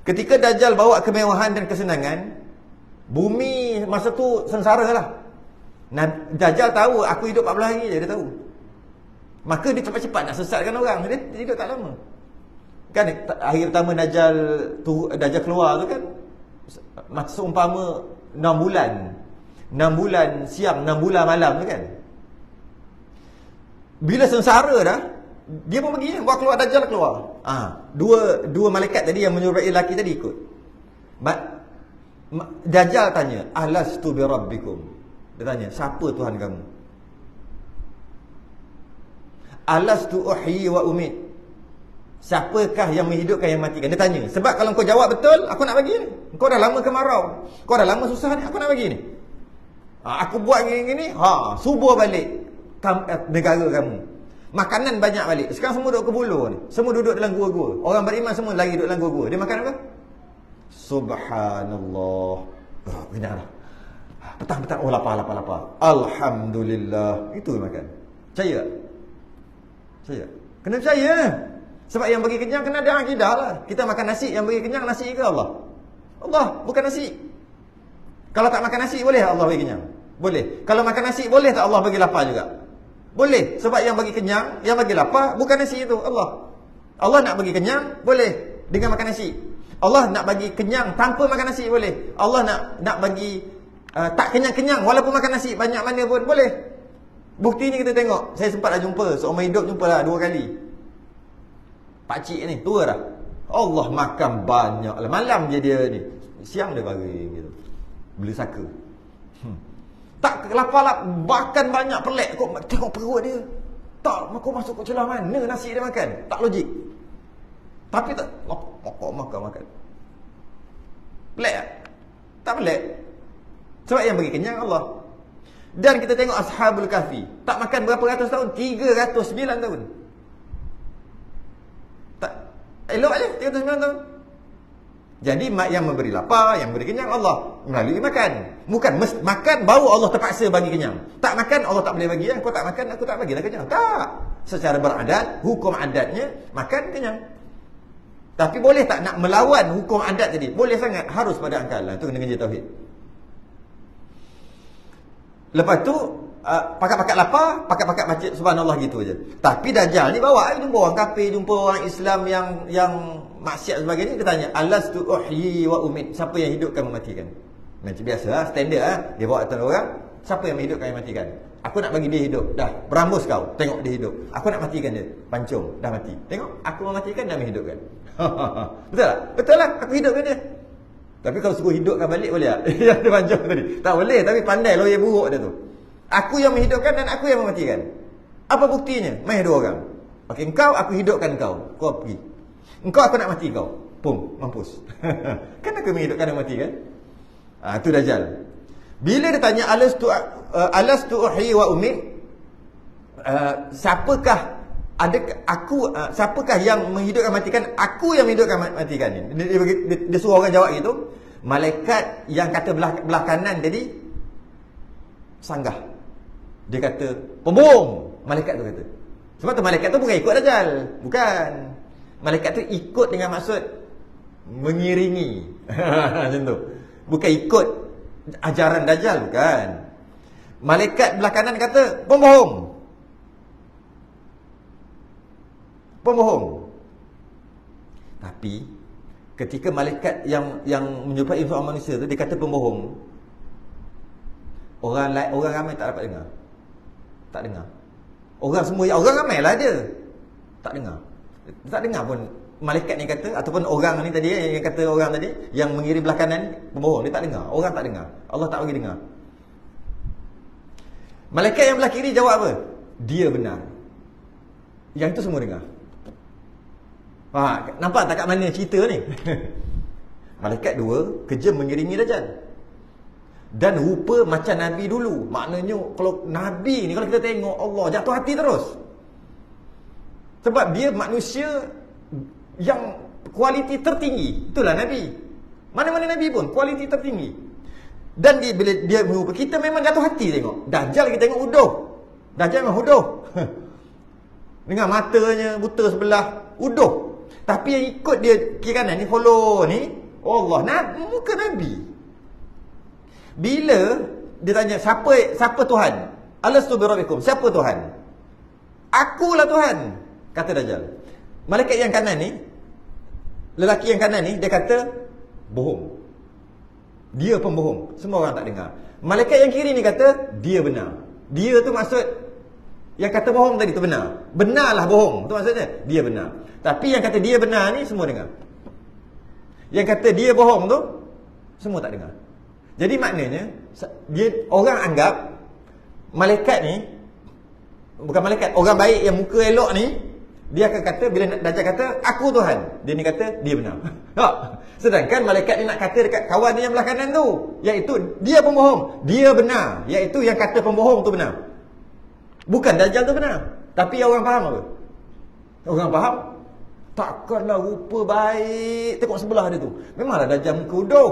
Ketika Dajjal bawa kemewahan dan kesenangan, bumi masa tu sengsara lah. Dajjal tahu aku hidup 14 hari je, dia tahu. Maka dia cepat-cepat nak sesatkan orang. Dia hidup tak lama. Kan hari pertama Dajjal keluar tu kan, seumpama 6 bulan. 6 bulan siang, 6 bulan malam tu kan. Bila sengsara dah, dia pun pergi, buat keluar Dajjal keluar. Dua malaikat tadi yang menyuruh lelaki tadi ikut. Dajjal tanya, alastu bi rabbikum. Dia tanya, siapa Tuhan kamu? Alastu uhyi wa umit. Siapakah yang menghidupkan, yang matikan? Dia tanya. Sebab kalau kau jawab betul, aku nak bagi ni. Kau dah lama kemarau, kau dah lama susah ni, aku nak bagi ni. Aku buat gini-gini, subuh balik negara kamu. Makanan banyak balik. Sekarang semua duduk ke buluh ni. Semua duduk dalam gua-gua. Orang beriman semua lagi duduk dalam gua-gua. Dia makan apa? Subhanallah. Kenyang dah. Petang-petang, lapar. Alhamdulillah. Itu makan. Percaya? Percaya? Kena percaya. Sebab yang bagi kenyang kena ada akidah lah. Kita makan nasi, yang bagi kenyang nasi ke Allah? Allah, bukan nasi. Kalau tak makan nasi, boleh Allah bagi kenyang? Boleh. Kalau makan nasi, boleh tak Allah bagi lapar juga? Boleh. Sebab yang bagi kenyang, yang bagi lapar, bukan nasi itu, Allah. Allah nak bagi kenyang, boleh dengan makan nasi. Allah nak bagi kenyang tanpa makan nasi, boleh. Allah nak bagi tak kenyang-kenyang walaupun makan nasi banyak mana pun, boleh. Bukti ni kita tengok. Saya sempat dah jumpa, seumur hidup jumpa lah 2 kali. Pakcik ni, tua dah. Allah makan banyak lah. Malam je dia ni, siang dia bagi gitu. Beli saka. Tak lapar lah, makan banyak, pelik. Kau tengok perut dia. Tak, kau masuk ke celah mana nasi dia makan. Tak logik. Tapi tak, makan. Pelik tak? Tak pelik. Sebab yang bagi kenyang Allah. Dan kita tengok Ashabul Kahfi. Tak makan berapa ratus tahun? 309 tahun. Tak, elok je 309 tahun. Jadi yang memberi lapar, yang memberi kenyang Allah melalui makan. Bukan makan baru Allah terpaksa bagi kenyang. Tak makan Allah tak boleh bagi. Kau tak makan, aku tak bagilah kenyang. Tak. Secara beradat, hukum adatnya makan kenyang. Tapi boleh tak nak melawan hukum adat tadi? Boleh sangat. Harus pada akal lah. Itu kena kerja tauhid. Lepas tu pakat-pakat lapar, pakat-pakat baca subhanallah gitu je. Tapi Dajjal ni bawa jumpa orang kafir, jumpa orang Islam yang maksiat sebagainya, dia tanya, alastu uhyi wa umit. Siapa yang hidupkan, mematikan? Macam biasa standard dia bawa atas orang, siapa yang menghidupkan, yang matikan? Aku nak bagi dia hidup. Dah, berambus kau, tengok dia hidup. Aku nak matikan dia, pancung, dah mati. Tengok, aku mematikan dan menghidupkan. Betul tak? Betul lah, aku hidupkan dia. Tapi kalau suruh hidupkan balik boleh tak? Yang dia pancung tadi. Tak boleh, tapi pandai lawyer buruk dia tu. Aku yang menghidupkan dan aku yang mematikan. Apa buktinya? Main 2 orang. Okey, engkau, aku hidupkan kau. Kau pergi. Engkau, aku nak mati kau. Pum, mampus. Kan aku menghidupkan dan matikan? Itu Dajjal. Bila dia tanya alastu uhyi wa umit, siapakah siapakah yang menghidupkan matikan? Aku yang menghidupkan matikan ni. Dia suruh orang jawab gitu. Malaikat yang kata belah kanan tadi sanggah. Dia kata, pembohong. Malaikat tu kata. Sebab tu malaikat tu bukan ikut Dajjal. Bukan. Malaikat tu ikut dengan maksud mengiringi. Macam tu. Bukan ikut ajaran Dajjal, bukan. Malaikat belah kanan kata, pembohong. Pembohong. Tapi ketika malaikat yang menyerupai infak manusia tu dia kata pembohong, orang ramai tak dapat dengar. Tak dengar. Orang ramai lah dia. Tak dengar. Tak dengar pun malaikat ni kata, ataupun orang ni tadi yang kata orang tadi yang mengirim belah kanan pembohong, dia tak dengar. Orang tak dengar. Allah tak bagi dengar. Malaikat yang belah kiri jawab apa? Dia benar. Yang itu semua dengar. Nampak tak kat mana cerita ni? Malaikat dua kerja mengiringi Dajjal. Dan rupa macam Nabi dulu. Maknanya kalau Nabi ni, kalau kita tengok, Allah jatuh hati terus. Sebab dia manusia yang kualiti tertinggi. Itulah Nabi. Mana-mana Nabi pun kualiti tertinggi. Dan bila dia merupa, kita memang jatuh hati tengok. Dajjal kita tengok huduh. Dajjal memang huduh. Dengan matanya buta sebelah, huduh. Tapi yang ikut dia kiri kanan ni, follow ni, Allah, muka Nabi. Bila dia tanya, siapa Tuhan? Alastu bi rabbikum, siapa Tuhan? Akulah Tuhan, kata Dajjal. Malaikat yang kanan ni, lelaki yang kanan ni, dia kata bohong. Dia pembohong. Semua orang tak dengar. Malaikat yang kiri ni kata dia benar. Dia tu maksud yang kata bohong tadi tu benar. Benarlah bohong, tu maksudnya. Dia benar. Tapi yang kata dia benar ni semua dengar. Yang kata dia bohong tu semua tak dengar. Jadi maknanya orang anggap malaikat ni, bukan malaikat, orang baik yang muka elok ni, dia akan kata, bila Dajjal kata aku Tuhan, dia ni kata dia benar. Sedangkan malaikat ni nak kata dekat kawan dia yang belah kanan tu, iaitu dia pembohong, dia benar, iaitu yang kata pembohong tu benar. Bukan Dajjal tu benar. Tapi orang faham apa? Orang faham, takkanlah rupa baik. Tengok sebelah dia tu, memanglah Dajjal muka huduh,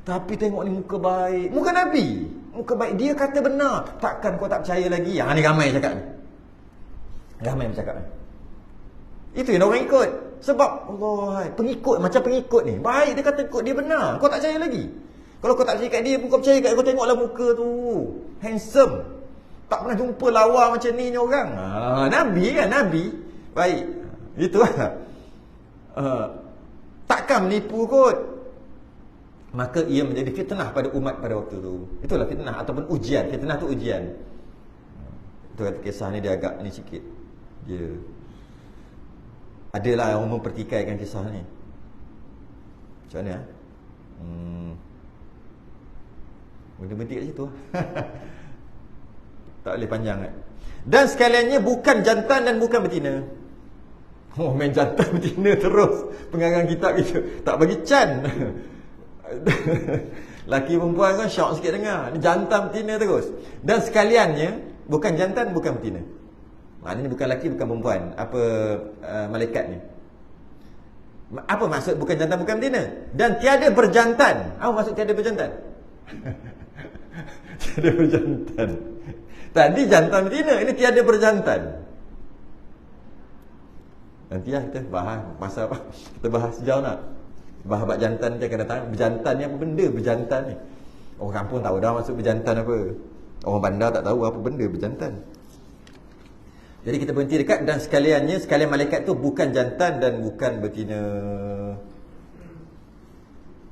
tapi tengok ni muka baik. Muka Nabi, muka baik. Dia kata benar. Takkan kau tak percaya lagi? Yang ni ramai cakap ni. Ramai bercakap ni. Itu yang orang ikut. Sebab Allah, pengikut, macam pengikut ni, baik dia kata ikut, dia benar. Kau tak percaya lagi? Kalau kau tak percaya kat dia, kau percaya kat dia. Kau tengoklah muka tu, handsome. Tak pernah jumpa lawa macam ni orang. Nabi kan, Nabi. Baik. Itulah. Takkan menipu kot. Maka ia menjadi fitnah pada umat pada waktu tu. Itulah fitnah ataupun ujian. Fitnah tu ujian. Itu kata kisah ni dia agak ni sikit. Dia adalah yang mempertikaikan kisah ni. Macam mana? Berhenti kat situ. Tak boleh panjang kan? Dan sekaliannya bukan jantan dan bukan betina. Main jantan betina terus. Pengarang kitab kita tak bagi can. Laki perempuan kan syok sikit dengar. Jantan betina terus. Dan sekaliannya bukan jantan bukan betina. Maknanya bukan laki bukan perempuan. Apa malaikat ni? Apa maksud bukan jantan bukan betina? Dan tiada berjantan. Apa maksud tiada berjantan? Tiada berjantan. Tadi jantan betina, ini tiada berjantan. Nanti lah kita bahas masa apa? Kita bahas sejauh nak. Bahas jantan dia akan datang. Berjantan ni apa benda berjantan ni? Orang kampung tahu dah maksud berjantan apa. Orang bandar tak tahu apa benda berjantan. Jadi kita berhenti dekat dan sekalian malaikat tu bukan jantan dan bukan betina.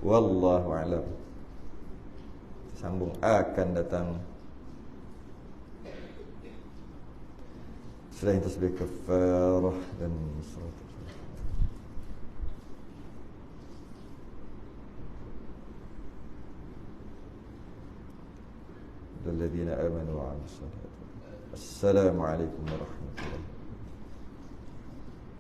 Wallahu a'lam. Sambung akan datang. Selain tasbih kafarah dan salat. الذين آمنوا وعملوا الصالحات. السلام عليكم ورحمة الله.